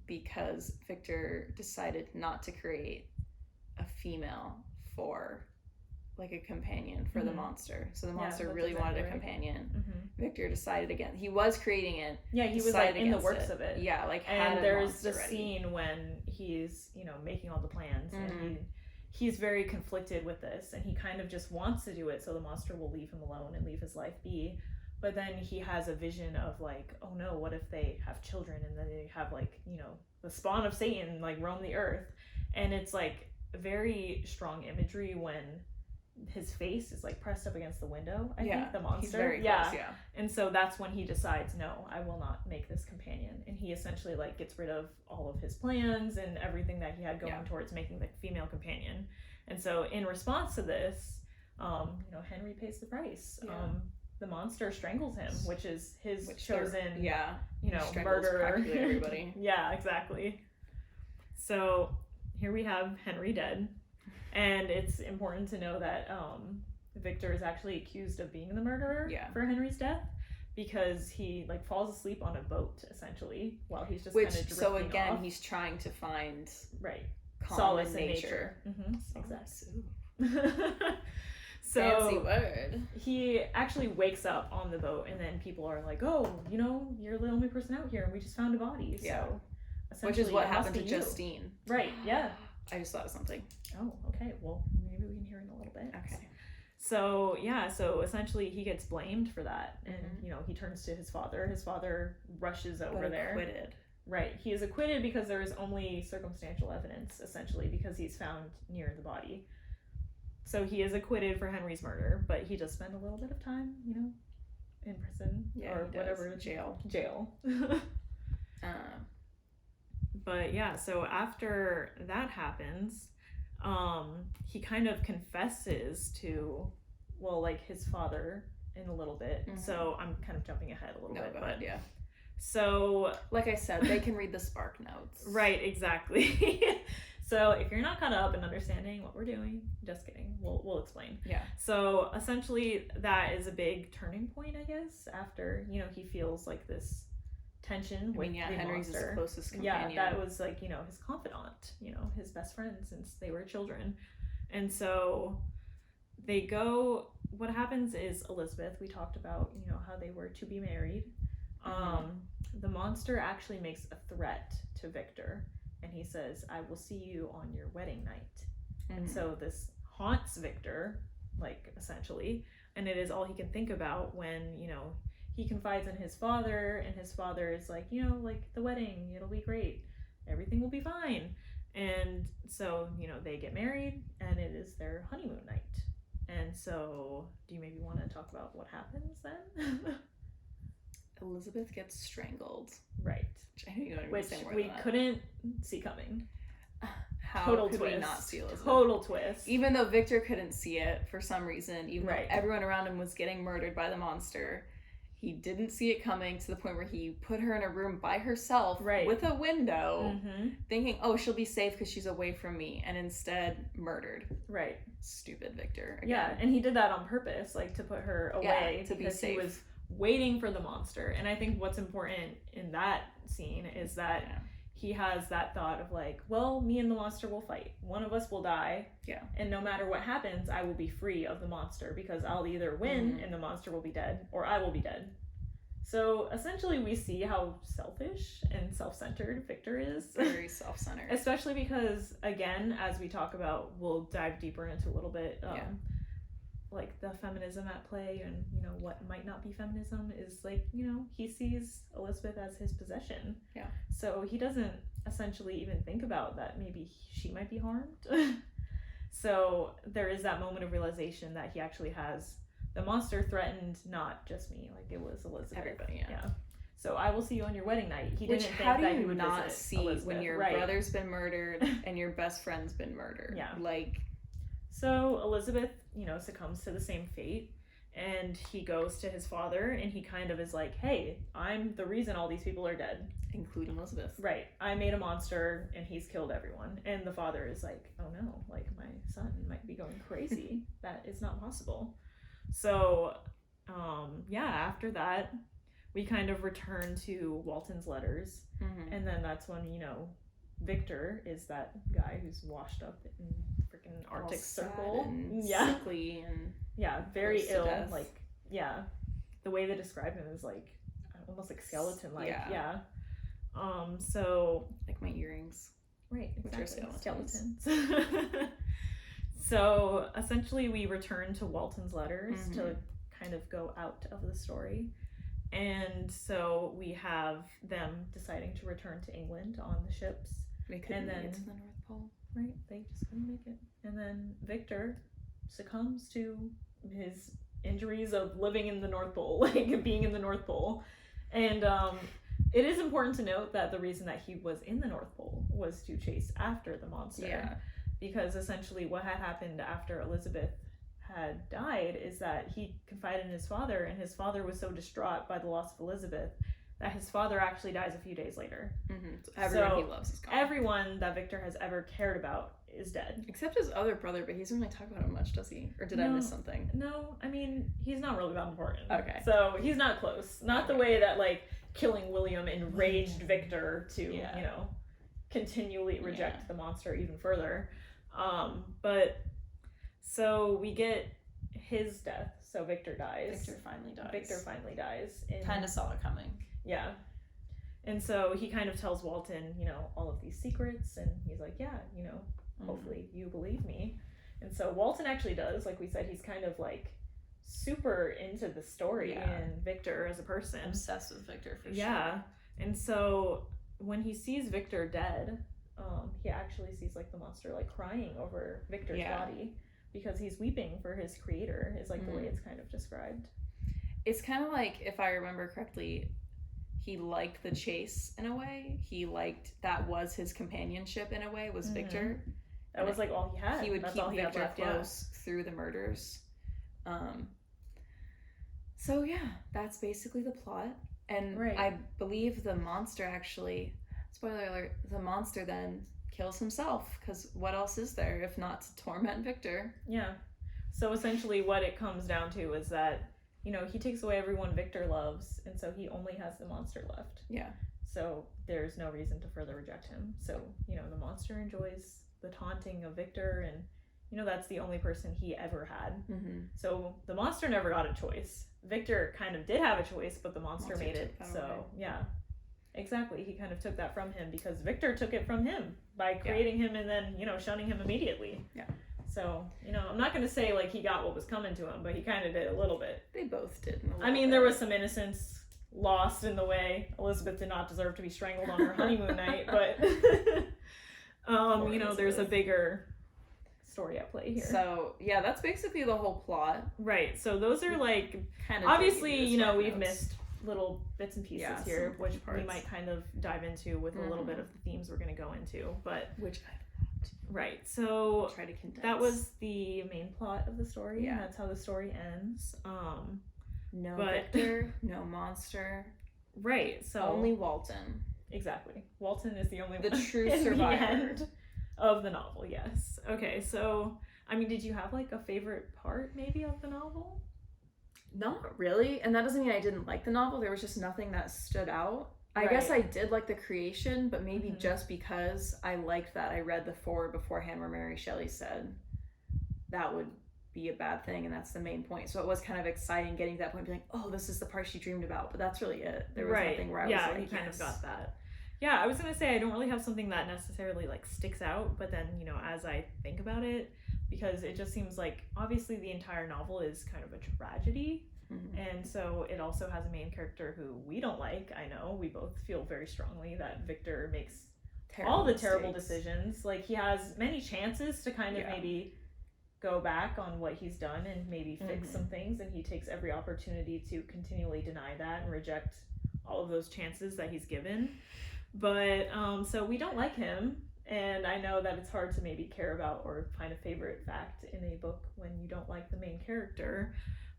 because Victor decided not to create a female for like a companion for the monster. So the monster really wanted a companion. Victor decided again. He was creating it. Yeah, he was like in the works of it. Yeah, like and there's the scene when he's, you know, making all the plans and he's very conflicted with this and he kind of just wants to do it so the monster will leave him alone and leave his life be. But then he has a vision of like, oh no, what if they have children and then they have like, you know, the spawn of Satan like roam the earth. And it's like very strong imagery when his face is like pressed up against the window. I Yeah, think the monster. he's very yeah. close, yeah. And so that's when he decides, no, I will not make this companion. And he essentially like gets rid of all of his plans and everything that he had going towards making the female companion. And so in response to this, Henry pays the price. Yeah. The monster strangles him, which is his chosen, strangles murderer. Practically everybody. Yeah, exactly. So here we have Henry dead. And it's important to know that Victor is actually accused of being the murderer for Henry's death, because he like falls asleep on a boat essentially while he's just kind of drifting so again off. He's trying to find solace in nature. Mm-hmm. Exactly. So fancy word. He actually wakes up on the boat, and then people are like, "Oh, you're the only person out here, and we just found a body." So which is what happened to Justine. Right? Yeah. I just thought of something. Oh, okay. Well, maybe we can hear in a little bit. Okay. So essentially he gets blamed for that, and he turns to his father. His father rushes over there. Acquitted. Right. He is acquitted because there is only circumstantial evidence, essentially, because he's found near the body. So he is acquitted for Henry's murder, but he does spend a little bit of time, in prison or whatever. Jail. But so after that happens, he kind of confesses to, his father in a little bit. Mm-hmm. So I'm kind of jumping ahead a little bit. Go ahead, yeah. So, like I said, they can read the Spark Notes. Right, exactly. So if you're not caught up in understanding what we're doing, just kidding. We'll explain. Yeah. So essentially, that is a big turning point, I guess. After he feels like this tension with the Henry's monster. His closest companion. Yeah, that was like his confidant, his best friend since they were children, and so they go. What happens is Elizabeth. We talked about how they were to be married. The monster actually makes a threat to Victor, and he says, "I will see you on your wedding night." Mm-hmm. And so this haunts Victor, essentially, and it is all he can think about when he confides in his father, and his father is like, the wedding, it'll be great, everything will be fine. And so they get married, and it is their honeymoon night. And so do you maybe want to talk about what happens then? Elizabeth gets strangled. Right. Which we couldn't see coming. How total could twist. We not see Elizabeth? Total twist. Even though Victor couldn't see it for some reason, even though everyone around him was getting murdered by the monster, he didn't see it coming, to the point where he put her in a room by herself with a window, thinking, oh, she'll be safe because she's away from me, and instead murdered. Right. Stupid Victor. Again. Yeah, and he did that on purpose, to put her away to because be safe. He was waiting for the monster. And I think what's important in that scene is that he has that thought of well, me and the monster will fight. One of us will die. Yeah. And no matter what happens, I will be free of the monster, because I'll either win and the monster will be dead, or I will be dead. So essentially we see how selfish and self-centered Victor is. Very self-centered. Especially because, again, as we talk about, we'll dive deeper into a little bit, the feminism at play, and what might not be feminism is he sees Elizabeth as his possession. Yeah. So he doesn't essentially even think about that maybe she might be harmed. So there is that moment of realization that he actually has the monster threatened not just me, it was Elizabeth. Everybody. Yeah. So I will see you on your wedding night. He didn't think how do that you he would not see Elizabeth. When your brother's been murdered and your best friend's been murdered? Yeah. So Elizabeth, succumbs to the same fate, and he goes to his father, and he kind of is like, hey, I'm the reason all these people are dead. Including Elizabeth. Right. I made a monster, and he's killed everyone. And the father is like, oh no, my son might be going crazy. That is not possible. So, after that, we kind of return to Walton's letters, and then that's when, Victor is that guy who's washed up in freaking Arctic Circle. Sickly and very ill. The way they describe him is almost skeleton like. Yeah. So my earrings. Right, exactly. Which are skeletons. So essentially we return to Walton's letters to kind of go out of the story. And so we have them deciding to return to England on the ships. They couldn't make it to the North Pole. Right, they just couldn't make it. And then Victor succumbs to his injuries of living in the North Pole, like being in the North Pole. And it is important to note that the reason that he was in the North Pole was to chase after the monster. Yeah. Because essentially what had happened after Elizabeth had died is that he confided in his father, and his father was so distraught by the loss of Elizabeth that his father actually dies a few days later. Mm-hmm. So everyone he loves is gone. Everyone that Victor has ever cared about is dead. Except his other brother, but he doesn't really talk about him much, does he? Or did I miss something? No, I mean, he's not really that important. Okay. So he's not close. Not the way that, like, killing William enraged Victor to, you know, continually reject the monster even further. But so we get his death. So Victor dies. Victor finally dies. Kind of saw it coming. Yeah. And so he kind of tells Walton, you know, all of these secrets, and he's like, yeah, you know, hopefully you believe me. And so Walton actually does. Like we said, he's kind of like super into the story and Victor as a person. Obsessed with Victor for sure. Yeah. And so when he sees Victor dead, he actually sees like the monster like crying over Victor's body because he's weeping for his creator, is like the way it's kind of described. It's kind of like, if I remember correctly, he liked the chase in a way. He liked, that was his companionship in a way, was Victor. That was like all he had. He would That's keep all he had Victor left, close through the murders. So yeah, that's basically the plot. And I believe the monster actually, spoiler alert, the monster then kills himself, because what else is there if not to torment Victor? Yeah. So essentially what it comes down to is that, you know, he takes away everyone Victor loves, and so he only has the monster left. Yeah. So there's no reason to further reject him. So, you know, the monster enjoys the taunting of Victor, and, you know, that's the only person he ever had. So the monster never got a choice. Victor kind of did have a choice, but the monster made it. So, yeah. Exactly. He kind of took that from him because Victor took it from him by creating him and then, you know, shunning him immediately. Yeah. So, you know, I'm not going to say, like, he got what was coming to him, but he kind of did a little bit. They both did. I mean, there was some innocence lost in the way. Elizabeth did not deserve to be strangled on her honeymoon night, but, you know, there's a bigger story at play here. So, yeah, that's basically the whole plot. Right. So those are, like, kind of obviously, you know, we've missed little bits and pieces here, which we might kind of dive into with a little bit of the themes we're going to go into, but... Which I loved. Right, so I'll try to condense. That was the main plot of the story, and that's how the story ends. No Victor, no monster. Right, so... Only Walton. Exactly. Walton is the only the one true in survivor. The end of the novel, yes. Okay, so, I mean, did you have, like, a favorite part, maybe, of the novel? Not really, and that doesn't mean I didn't like the novel. There was just nothing that stood out. I guess I did like the creation, but maybe just because I liked that I read the foreword beforehand where Mary Shelley said that would be a bad thing, and that's the main point. So it was kind of exciting getting to that point, being like, oh, this is the part she dreamed about, but that's really it. There was nothing where I was like, you kind of got that. Yeah, I was going to say I don't really have something that necessarily, like, sticks out, but then, you know, as I think about it, because it just seems like, obviously the entire novel is kind of a tragedy. And so it also has a main character who we don't like. I know we both feel very strongly that Victor makes all the terrible decisions. Like, he has many chances to kind of maybe go back on what he's done and maybe fix some things, and he takes every opportunity to continually deny that and reject all of those chances that he's given. But so we don't like him, and I know that it's hard to maybe care about or find a favorite fact in a book when you don't like the main character.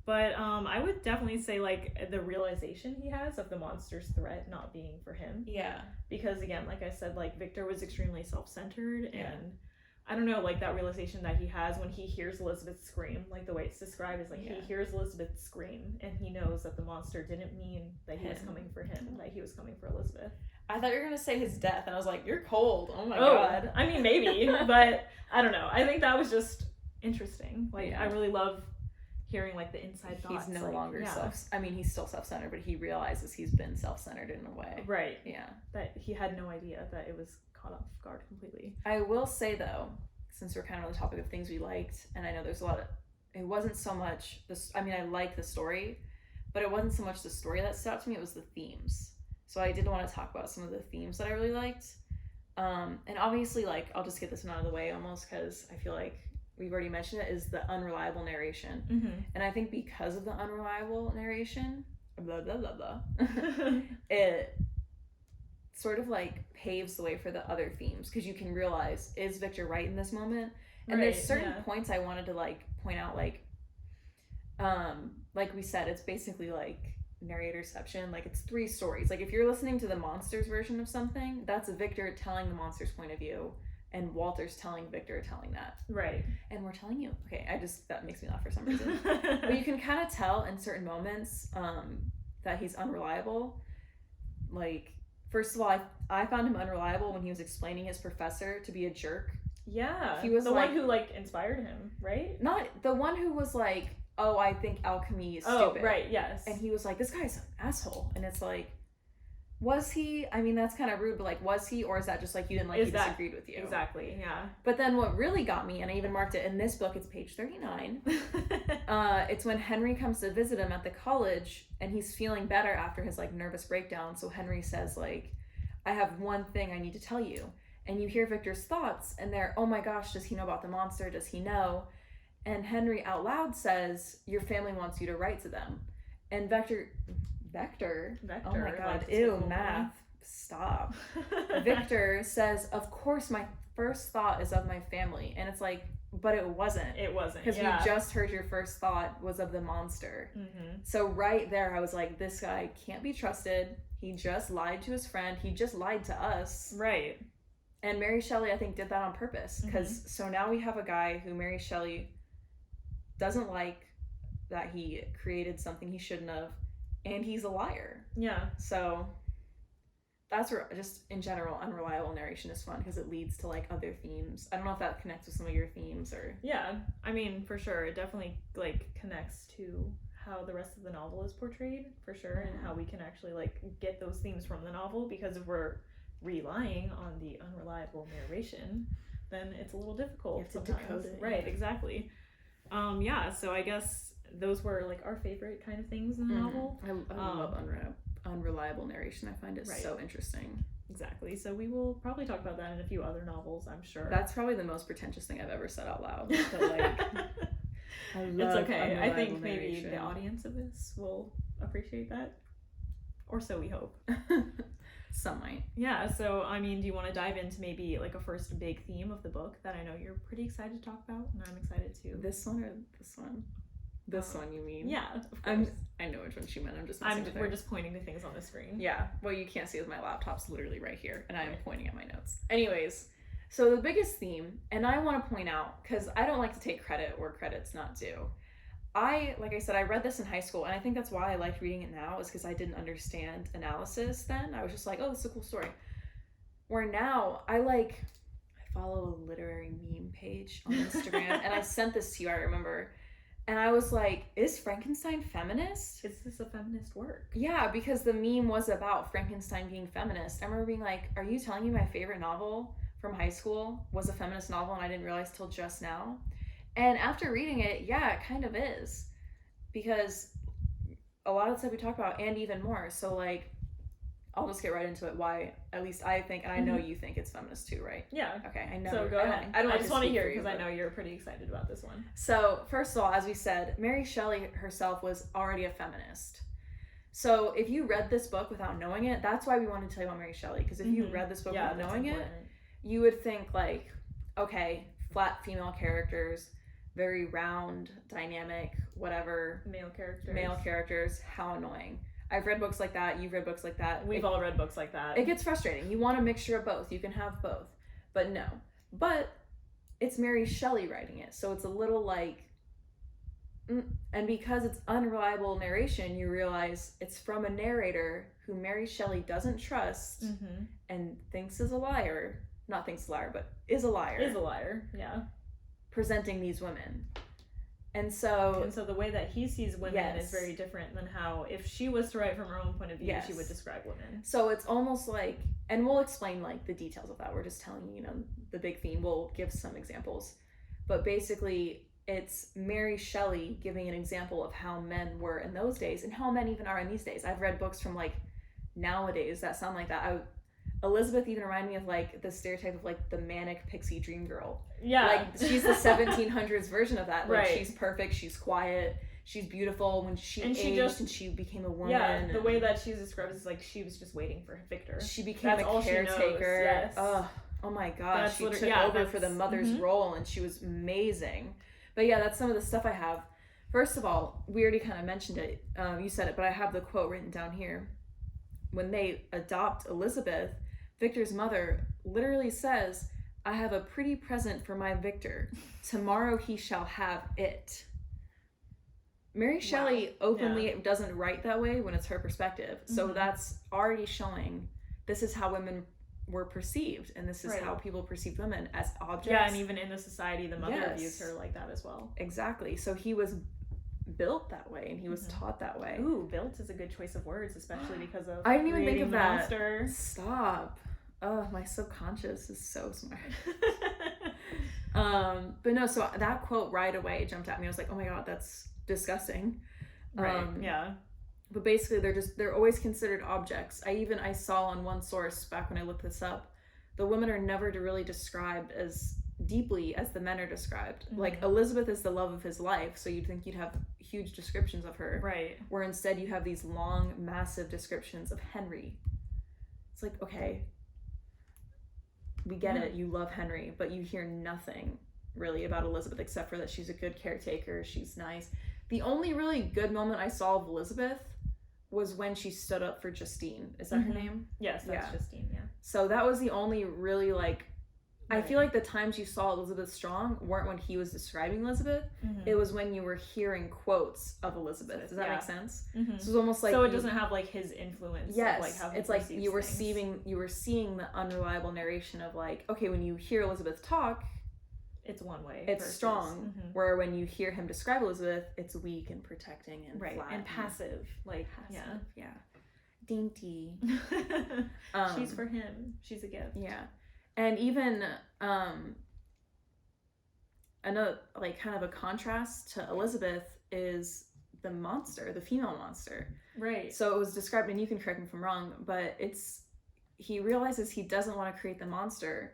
But I would definitely say, like, the realization he has of the monster's threat not being for him. Yeah. Because, again, like I said, like, Victor was extremely self-centered, and I don't know, like, that realization that he has when he hears Elizabeth scream, like, the way it's described is, like, he hears Elizabeth scream, and he knows that the monster didn't mean that he was coming for him, that he was coming for Elizabeth. I thought you were going to say his death, and I was like, you're cold. Oh, my God. I mean, maybe, but I don't know. I think that was just interesting. Like, I really love hearing, like, the inside thoughts. He's no longer he's still self-centered, but he realizes he's been self-centered in a way. Right. Yeah. That he had no idea that it was caught off guard completely. I will say, though, since we're kind of on the topic of things we liked, and I know there's a lot of, it wasn't so much this, I mean, I like the story, but it wasn't so much the story that stood out to me, it was the themes. So I did want to talk about some of the themes that I really liked. And obviously, like, I'll just get this one out of the way almost, because I feel like we've already mentioned it, is the unreliable narration. Mm-hmm. And I think because of the unreliable narration, blah, blah, blah, blah, it sort of like paves the way for the other themes, because you can realize, is Victor right in this moment? And there's certain points I wanted to like point out, like we said, it's basically like narratorception. Like, it's 3 stories. Like, if you're listening to the monsters version of something, that's Victor telling the monster's point of view, and Walter's telling Victor telling that. Right. And we're telling you. Okay, that makes me laugh for some reason. But you can kind of tell in certain moments that he's unreliable. Like, first of all, I found him unreliable when he was explaining his professor to be a jerk. Yeah. He was the like, one who like inspired him, right? Not the one who was like, oh, I think alchemy is stupid. Oh, right, yes. And he was like, this guy's an asshole. And it's like, was he? I mean, that's kind of rude, but like, was he? Or is that just like, you didn't like he disagreed with you? Exactly, yeah. But then what really got me, and I even marked it in this book, it's page 39. It's when Henry comes to visit him at the college, and he's feeling better after his like nervous breakdown. So Henry says like, I have one thing I need to tell you. And you hear Victor's thoughts, and they're, oh my gosh, does he know about the monster? Does he know? And Henry out loud says, your family wants you to write to them. And Victor, oh my god, like, ew, math, stop. Victor says, of course my first thought is of my family. And it's like, but it wasn't. It wasn't, because we just heard your first thought was of the monster. Mm-hmm. So right there, I was like, this guy can't be trusted. He just lied to his friend. He just lied to us. Right. And Mary Shelley, I think, did that on purpose. Because so now we have a guy who Mary Shelley doesn't like, that he created something he shouldn't have, and he's a liar. Yeah. So that's where, just in general, unreliable narration is fun because it leads to like other themes. I don't know if that connects with some of your themes or. Yeah, I mean, for sure, it definitely like connects to how the rest of the novel is portrayed, for sure, and how we can actually like get those themes from the novel, because if we're relying on the unreliable narration, then it's a little difficult. You have to decode it. Right, exactly. Yeah, so I guess those were like our favorite kind of things in the novel. I love unreliable narration. I find it so interesting. Exactly. So we will probably talk about that in a few other novels, I'm sure. That's probably the most pretentious thing I've ever said out loud. But like, I love it's okay. I think narration. Maybe the audience of this will appreciate that. Or so we hope. Some might. Yeah, so I mean, do you want to dive into maybe like a first big theme of the book that I know you're pretty excited to talk about, and I'm excited too? This one or this one? This one, you mean? Yeah, of course. I know which one she meant. We're just pointing to things on the screen. Yeah. Well, you can't see, with my laptop's literally right here, and I'm pointing at my notes. Anyways, so the biggest theme, and I want to point out, because I don't like to take credit where credit's not due. Like I said, I read this in high school, and I think that's why I liked reading it now, is because I didn't understand analysis then. I was just like, oh, this is a cool story. Where now, I follow a literary meme page on Instagram, and I sent this to you, I remember. And I was like, is Frankenstein feminist? Is this a feminist work? Yeah, because the meme was about Frankenstein being feminist. I remember being like, are you telling me my favorite novel from high school was a feminist novel and I didn't realize till just now? And after reading it, yeah, it kind of is. Because a lot of the stuff we talk about, and even more. So like, I'll just get right into it. Why, at least I think, and I know you think it's feminist too, right? Yeah. Okay, I know. So go ahead. I just want to hear, because I know you're pretty excited about this one. So first of all, as we said, Mary Shelley herself was already a feminist. So if you read this book without knowing it, that's why we wanted to tell you about Mary Shelley. Because if you read this book without knowing it, you would think like, okay, flat female characters, very round, dynamic, whatever. Male characters, how annoying. I've read books like that. You've read books like that. We've all read books like that. It gets frustrating. You want a mixture of both. You can have both. But no. But it's Mary Shelley writing it. So it's a little like... And because it's unreliable narration, you realize it's from a narrator who Mary Shelley doesn't trust and thinks is a liar. Not thinks is a liar, but is a liar. Is a liar, yeah. Presenting these women. And so the way that he sees women is very different than how, if she was to write from her own point of view, she would describe women. So it's almost like, and we'll explain like the details of that. We're just telling you, the big theme. We'll give some examples. But basically, it's Mary Shelley giving an example of how men were in those days and how men even are in these days. I've read books from like nowadays that sound like that. Elizabeth even reminded me of like the stereotype of like the manic pixie dream girl. Yeah. Like she's the 1700s version of that. Like Right. she's perfect, she's quiet, she's beautiful. When she aged and she became a woman. Yeah, the way that she's described is like she was just waiting for Victor. She became a caretaker. Yes. Oh my gosh, she took yeah, over for the mother's role, and she was amazing. But yeah, that's some of the stuff I have. First of all, we already kind of mentioned it. You said it, but I have the quote written down here. When they adopt Elizabeth, Victor's mother literally says, "I have a pretty present for my Victor. Tomorrow he shall have it." Mary Shelley openly doesn't write that way when it's her perspective. So that's already showing this is how women were perceived, and this is how people perceived women, as objects. Yeah, and even in the society, the mother views her like that as well. Exactly. So he was built that way, and he was taught that way. Ooh, built is a good choice of words, especially because of I didn't even think of that. Monster. Stop. Oh, my subconscious is so smart. But no, so that quote right away jumped at me. I was like, oh my god, that's disgusting. Right. Yeah. But basically they're always considered objects. I saw on one source back when I looked this up, the women are never really described as deeply as the men are described. Like Elizabeth is the love of his life, so you'd think you'd have huge descriptions of her. Right. Where instead you have these long, massive descriptions of Henry. It's like, okay, we get it, you love Henry, but you hear nothing really about Elizabeth except for that she's a good caretaker, she's nice. The only really good moment I saw of Elizabeth was when she stood up for Justine. Is that her name? Yes, that's Justine, yeah. So that was the only really, like, I feel like the times you saw Elizabeth strong weren't when he was describing Elizabeth. It was when you were hearing quotes of Elizabeth. Does that make sense? So it was almost like... So it doesn't have, like, his influence. Yes. Of, like, how he it's like perceives you were things. seeing the unreliable narration of, like, okay, when you hear Elizabeth talk... It's one way. It's strong. Where when you hear him describe Elizabeth, it's weak and protecting and flat. And passive. Like, yeah. Dainty. She's for him. She's a gift. Yeah. And even another, like, kind of a contrast to Elizabeth is the monster, the female monster. Right. So it was described, and you can correct me if I'm wrong, but he realizes he doesn't want to create the monster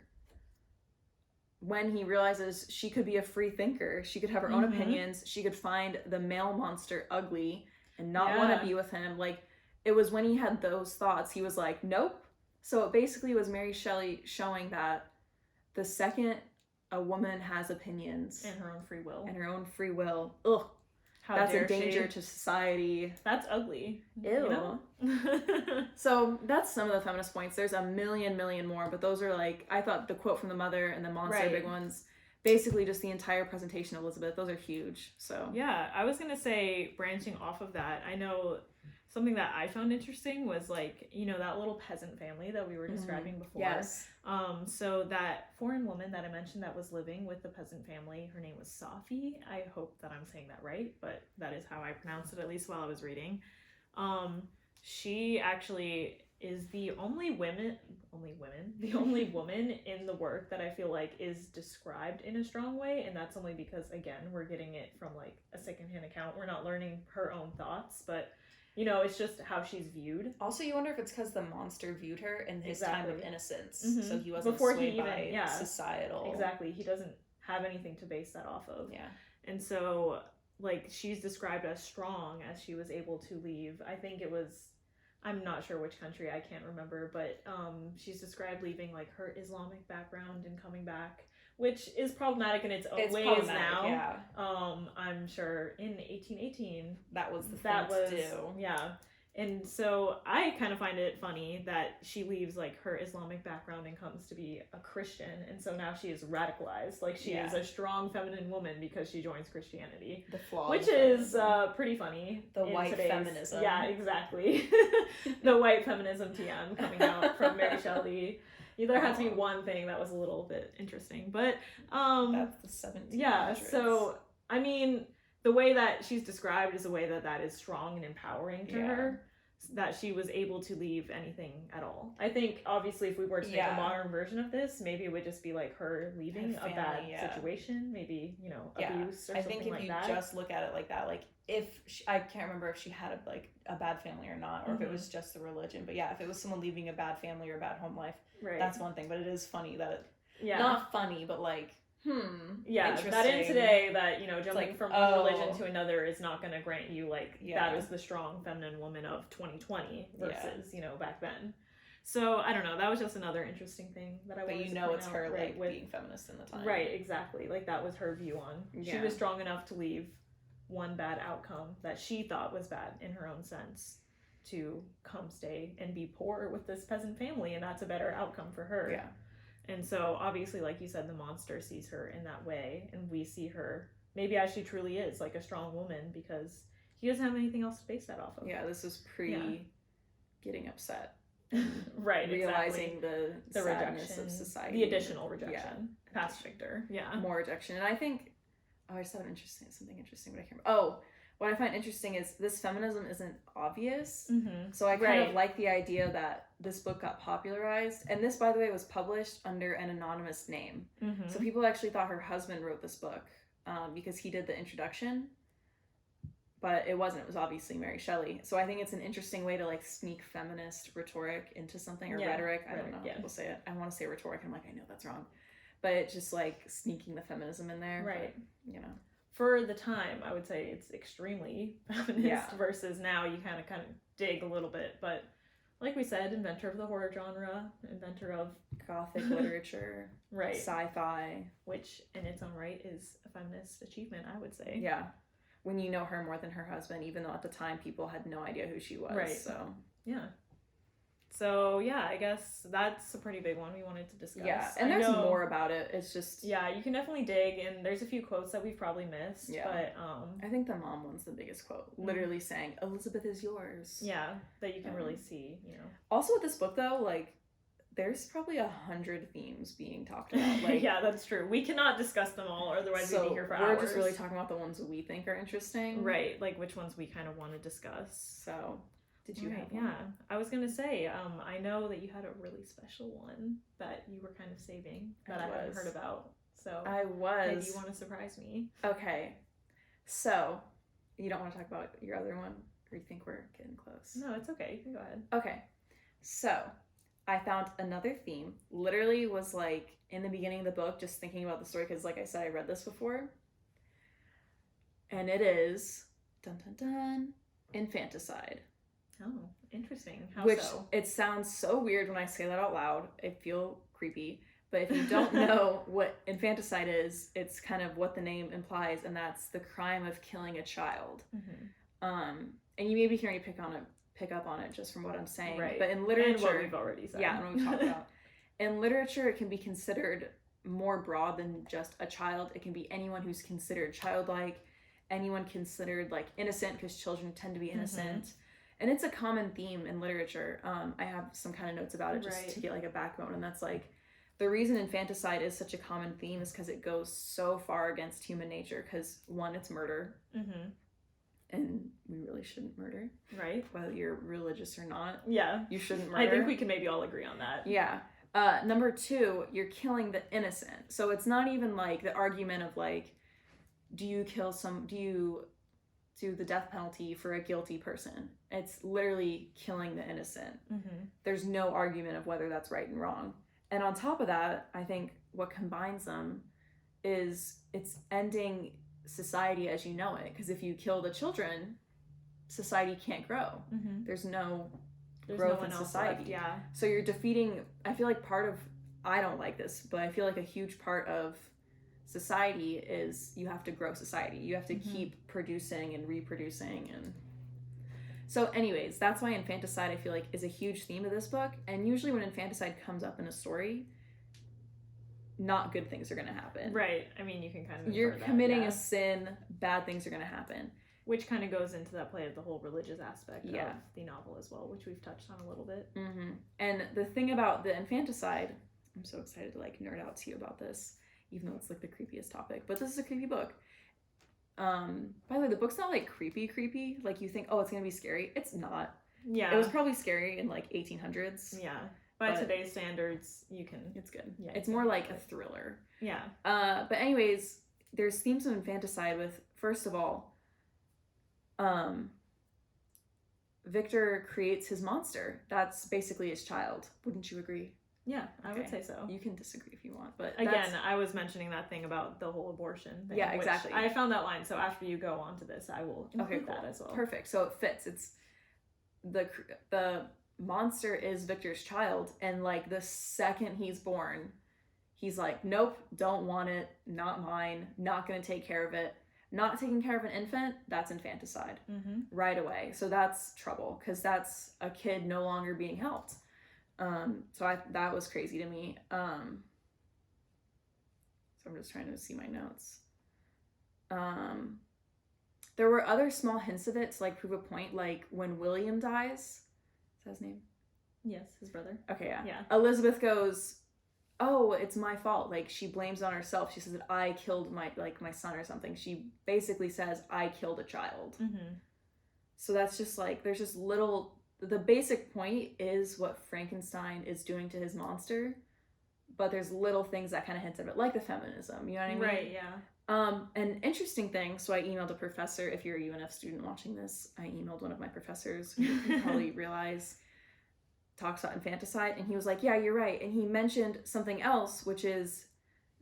when he realizes she could be a free thinker. She could have her own opinions. She could find the male monster ugly and not want to be with him. Like, it was when he had those thoughts, he was like, nope. So it basically was Mary Shelley showing that the second a woman has opinions and her own free will, ugh, that's a danger to society. That's ugly. Ew. You know? So that's some of the feminist points. There's a million more, but those are, like, I thought the quote from the mother and the monster big ones. Basically just the entire presentation of Elizabeth. Those are huge. So yeah, I was gonna say, branching off of that, I know something that I found interesting was, like, you know, that little peasant family that we were describing before. Yes. So that foreign woman that I mentioned that was living with the peasant family, her name was Safi. I hope that I'm saying that right, but that is how I pronounced it, at least while I was reading. She actually is the only woman in the work that I feel like is described in a strong way, and that's only because, again, we're getting it from, like, a secondhand account. We're not learning her own thoughts, but, you know, it's just how she's viewed. Also, you wonder if it's because the monster viewed her in his time of innocence, so he wasn't swayed by societal. Exactly, he doesn't have anything to base that off of. Yeah. And so, like, she's described as strong as she was able to leave. I think it was, I'm not sure which country, I can't remember, but she's described leaving, like, her Islamic background and coming back, which is problematic in its own ways now. Yeah. I'm sure in 1818 that was the thing to do. Yeah. And so I kind of find it funny that she leaves, like, her Islamic background and comes to be a Christian, and so now she is radicalized. Like, she is a strong feminine woman because she joins Christianity. The flaw. Which is pretty funny. The white feminism. Yeah, exactly. The white feminism TM coming out from Mary Shelley. There had to be one thing that was a little bit interesting, but that's the 1700s. Yeah, so I mean, the way that she's described is a way that is strong and empowering to her. that she was able to leave anything at all. I think obviously if we were to make a modern version of this, maybe it would just be like her leaving Her family, a bad situation, maybe, you know, abuse or I something think if like you that. just look at it like that, like if I can't remember if she had a bad family or not, or if it was just the religion, but yeah, if it was someone leaving a bad family or a bad home life, that's one thing. But it is funny that not funny, but like that in today, that, you know, jumping from one religion to another is not going to grant you like that is the strong feminine woman of 2020 versus you know, back then. So I don't know, that was just another interesting thing that I wanted to point out. But it's her like being feminist in the time, right? Exactly, like that was her view on. She was strong enough to leave one bad outcome that she thought was bad in her own sense to come stay and be poor with this peasant family, and that's a better outcome for her. Yeah. And so obviously, like you said, the monster sees her in that way, and we see her maybe as she truly is, like a strong woman, because he doesn't have anything else to base that off of. Yeah, this is getting upset. Right, realizing exactly. the rejection of society, the additional rejection, past Victor. More rejection. And I think I just have something interesting, but I can't remember. What I find interesting is this feminism isn't obvious. So I kind of like the idea that this book got popularized. And this, by the way, was published under an anonymous name. So people actually thought her husband wrote this book because he did the introduction. But it wasn't. It was obviously Mary Shelley. So I think it's an interesting way to like sneak feminist rhetoric into something, or rhetoric. I don't know how people say it. I want to say rhetoric. I'm like, I know that's wrong. But it's just like sneaking the feminism in there. Right. But, you know. For the time, I would say it's extremely feminist versus now you kind of dig a little bit. But like we said, inventor of the horror genre, inventor of Gothic literature, sci-fi. Which in its own right is a feminist achievement, I would say. Yeah. When you know her more than her husband, even though at the time people had no idea who she was. Right. So, yeah, I guess that's a pretty big one we wanted to discuss. Yeah, and there's more about it. It's just... Yeah, you can definitely dig, and there's a few quotes that we've probably missed, but... I think the mom one's the biggest quote. Literally saying, Elizabeth is yours. Yeah, that you can really see, you know. Also with this book, though, like, there's probably 100 themes being talked about. Like, yeah, that's true. We cannot discuss them all, or otherwise we'd be here for hours. We're just really talking about the ones that we think are interesting. Right, like which ones we kind of want to discuss. So... Did you have one? Yeah, I was gonna say, I know that you had a really special one that you were kind of saving that I hadn't heard about. So I was. Maybe you want to surprise me? Okay, so you don't want to talk about your other one, or you think we're getting close? No, it's okay. You can go ahead. Okay, so I found another theme. Literally was like in the beginning of the book, just thinking about the story because, like I said, I read this before, and it is dun dun dun infanticide. Oh, interesting. How Which, so? It sounds so weird when I say that out loud. I feel creepy. But if you don't know what infanticide is, it's kind of what the name implies, and that's the crime of killing a child. And you may be hearing me pick up on it just from what I'm saying. Right. But in literature... And what we've already said. Yeah, and what we've talked about. In literature, it can be considered more broad than just a child. It can be anyone who's considered childlike, anyone considered, like, innocent, because children tend to be innocent. And it's a common theme in literature. I have some kind of notes about it just to get like a backbone. And that's like, the reason infanticide is such a common theme is because it goes so far against human nature. Because one, it's murder. And we really shouldn't murder. Right. Whether you're religious or not. Yeah. You shouldn't murder. I think we can maybe all agree on that. Yeah. Number two, you're killing the innocent. So it's not even like the argument of like, do you do the death penalty for a guilty person? It's literally killing the innocent. There's no argument of whether that's right and wrong. And on top of that, I think what combines them is it's ending society as you know it. Because if you kill the children, society can't grow. There's no growth in society. Left, So you're defeating, I feel like I don't like this, but I feel like a huge part of society is you have to grow society. You have to keep producing and reproducing. And so anyways, that's why infanticide, I feel like, is a huge theme of this book. And usually when infanticide comes up in a story, not good things are going to happen. Right. I mean, you can kind of You're committing a sin, bad things are going to happen. Which kind of goes into that play of the whole religious aspect of the novel as well, which we've touched on a little bit. And the thing about the infanticide, I'm so excited to like nerd out to you about this, even though it's like the creepiest topic, but this is a creepy book. By the way, the book's not like creepy, like you think, oh, it's gonna be scary. It's not. Yeah. It was probably scary in like 1800s. Yeah. By but today's standards, you can. It's good. Yeah, It's more like a thriller. Yeah. But anyways, there's themes of infanticide with, first of all, Victor creates his monster. That's basically his child. Wouldn't you agree? Yeah, I would say so. You can disagree if you want, but again, I was mentioning that thing about the whole abortion thing. Yeah, exactly. I found that line, so after you go on to this, I will include that as well. Perfect. So it fits. It's the monster is Victor's child, and like the second he's born, he's like, nope, don't want it, not mine, not gonna take care of it. Not taking care of an infant, that's infanticide right away. So that's trouble, because that's a kid no longer being helped. So that was crazy to me. So I'm just trying to see my notes. There were other small hints of it to like prove a point, like when William dies. Is that his name? Yes, his brother. Okay, yeah. Yeah. Elizabeth goes, oh, it's my fault. Like, she blames it on herself. She says that I killed my son or something. She basically says, I killed a child. So that's just like, there's just little, the basic point is what Frankenstein is doing to his monster, but there's little things that kind of hints at it, like the feminism, you know what I mean? Right, yeah. An interesting thing, so I emailed a professor. If you're a UNF student watching this, I emailed one of my professors, who you probably realize talks about infanticide, and he was like, yeah, you're right. And he mentioned something else, which is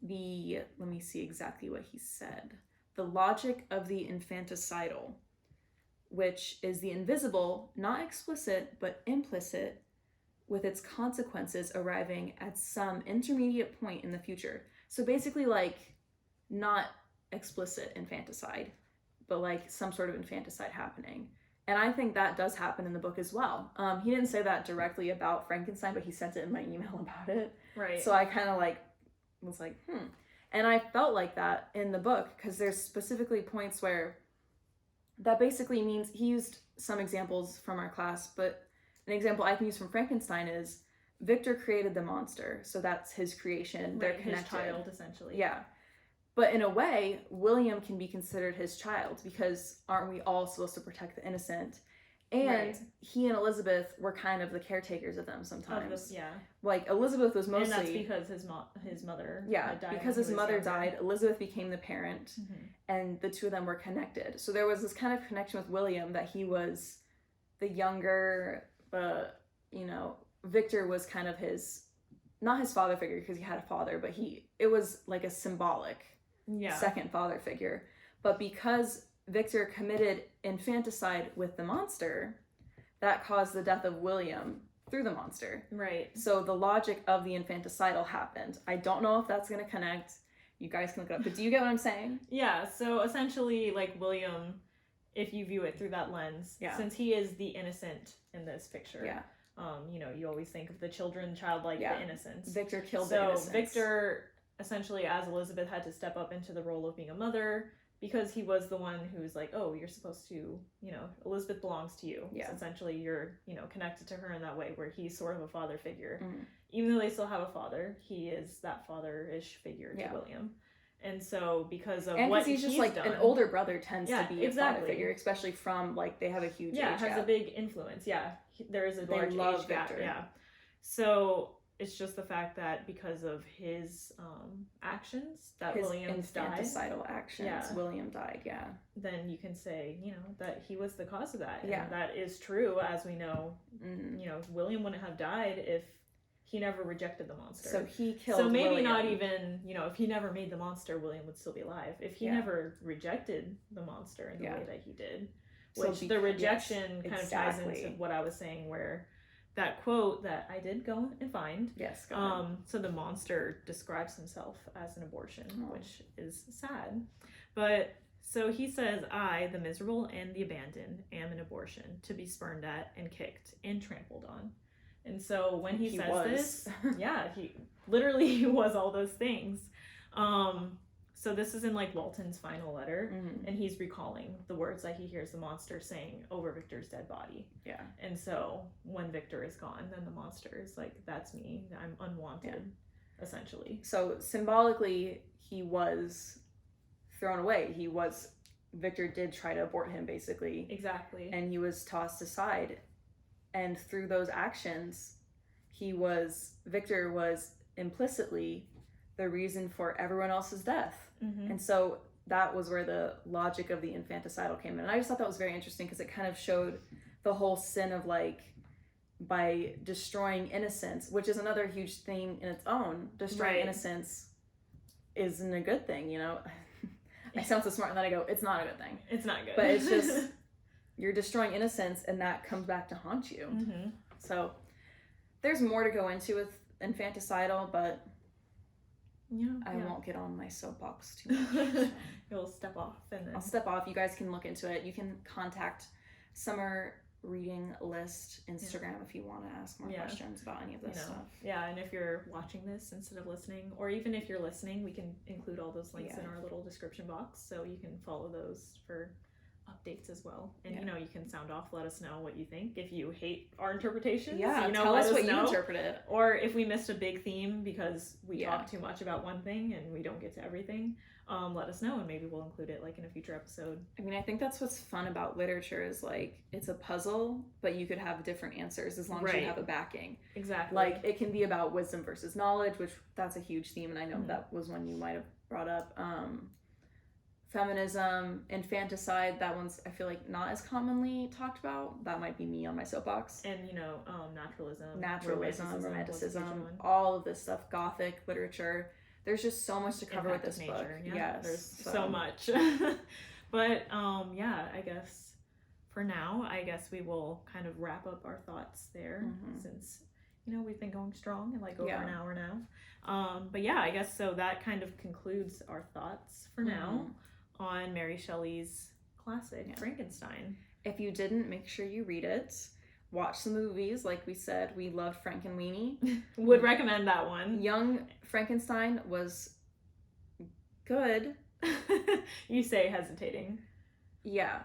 let me see exactly what he said. The logic of the infanticidal, which is the invisible, not explicit, but implicit, with its consequences arriving at some intermediate point in the future. So basically, like, not explicit infanticide, but like some sort of infanticide happening. And I think that does happen in the book as well. He didn't say that directly about Frankenstein, but he sent it in my email about it. Right. So I kind of like was like, And I felt like that in the book, because there's specifically points where that basically means, he used some examples from our class, but an example I can use from Frankenstein is Victor created the monster, so that's his creation. Right, they're connected. His child, essentially. Yeah. But in a way, William can be considered his child, because aren't we all supposed to protect the innocent? And he and Elizabeth were kind of the caretakers of them sometimes. Yeah. Like, Elizabeth was mostly... And that's because his mother died. Because his mother died, Elizabeth became the parent, and the two of them were connected. So there was this kind of connection with William, that he was the younger, Victor was kind of not his father figure, because he had a father, but it was like a symbolic second father figure. But because Victor committed infanticide with the monster, that caused the death of William through the monster. Right. So the logic of the infanticidal happened. I don't know if that's going to connect. You guys can look it up. But do you get what I'm saying? Yeah. So essentially, like, William, if you view it through that lens, since he is the innocent in this picture. Yeah. You always think of the childlike, the innocence. Victor killed the innocence. So Victor, essentially, as Elizabeth, had to step up into the role of being a mother, because he was the one who's like, oh, you're supposed to, Elizabeth belongs to you. Yeah. So essentially, you're, connected to her in that way, where he's sort of a father figure. Even though they still have a father, he is that father-ish figure to William. And so, because of what he's just like done, an older brother tends to be a father figure, especially from, like, they have a huge age gap. has a big influence. There is a large age gap. Victor. Yeah. So it's just the fact that because of his actions, that William died. His infanticidal actions, William died. Yeah. Then you can say, that he was the cause of that. Yeah. And that is true, as we know. William wouldn't have died if he never rejected the monster. So he killed So maybe William. not even, if he never made the monster, William would still be alive. If he never rejected the monster in the way that he did. Which the rejection kind of ties into what I was saying, where that quote that I did go and find. Yes, go ahead. So the monster describes himself as an abortion, which is sad. But so he says, I, the miserable and the abandoned, am an abortion, to be spurned at and kicked and trampled on. And so when he says this, he literally was all those things. So this is in, like, Walton's final letter, and he's recalling the words that he hears the monster saying over Victor's dead body. Yeah. And so when Victor is gone, then the monster is like, that's me, I'm unwanted, essentially. So symbolically, he was thrown away. Victor did try to abort him, basically. Exactly. And he was tossed aside. And through those actions, Victor was implicitly the reason for everyone else's death. Mm-hmm. And so that was where the logic of the infanticidal came in. And I just thought that was very interesting because it kind of showed the whole sin of like, by destroying innocence, which is another huge theme in its own, destroying innocence isn't a good thing, you know? I sound so smart and then I go, it's not a good thing. It's not good. But it's just, you're destroying innocence and that comes back to haunt you. Mm-hmm. So there's more to go into with infanticidal, but I won't get on my soapbox too much. You'll step off and then... I'll step off. You guys can look into it. You can contact Summer Reading List Instagram if you want to ask more questions about any of this stuff. Yeah, and if you're watching this instead of listening, or even if you're listening, we can include all those links in our little description box, so you can follow those for updates as well. And you know, you can sound off, let us know what you think. If you hate our interpretations, tell us what you interpreted. Or if we missed a big theme because we talk too much about one thing and we don't get to everything, let us know and maybe we'll include it like in a future episode. I mean, I think that's what's fun about literature is like it's a puzzle, but you could have different answers as long as you have a backing. Exactly. Like it can be about wisdom versus knowledge, which that's a huge theme, and I know that was one you might have brought up. Feminism, infanticide, that one's I feel like not as commonly talked about. That might be me on my soapbox. And naturalism, romanticism, all of this stuff, Gothic literature. There's just so much to cover with this book. Yes, there's so much. But I guess for now, we will kind of wrap up our thoughts there since we've been going strong and like over an hour now. But I guess so that kind of concludes our thoughts for now on Mary Shelley's classic Frankenstein. If you didn't, make sure you read it. Watch the movies. Like we said, we loved Frankenweenie. Would recommend that one. Young Frankenstein was good. You say hesitating. Yeah,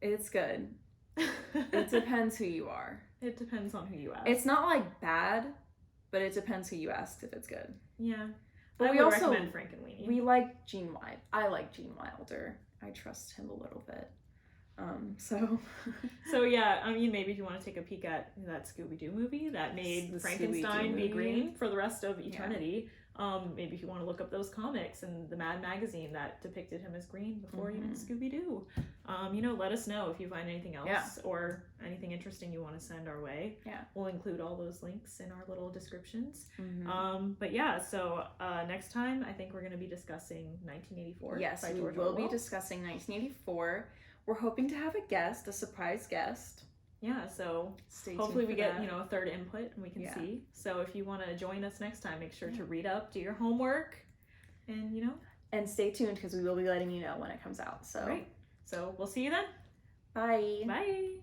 it's good. It depends who you are. It depends on who you ask. It's not like bad, but it depends who you ask if it's good. Yeah. But we also recommend Frankenweenie. We like Gene Wilder. I like Gene Wilder. I trust him a little bit. So yeah, I mean, maybe if you want to take a peek at that Scooby-Doo movie that made Frankenstein be green for the rest of eternity, maybe if you want to look up those comics and the Mad magazine that depicted him as green before even Scooby-Doo, let us know if you find anything else or anything interesting you want to send our way. Yeah, we'll include all those links in our little descriptions. But so next time I think we're going to be discussing 1984. Yes, we will be discussing 1984. We're hoping to have a surprise guest. Yeah, so hopefully we get, a third input and we can see. So if you want to join us next time, make sure to read up, do your homework, and, And stay tuned because we will be letting you know when it comes out. So, So we'll see you then. Bye. Bye.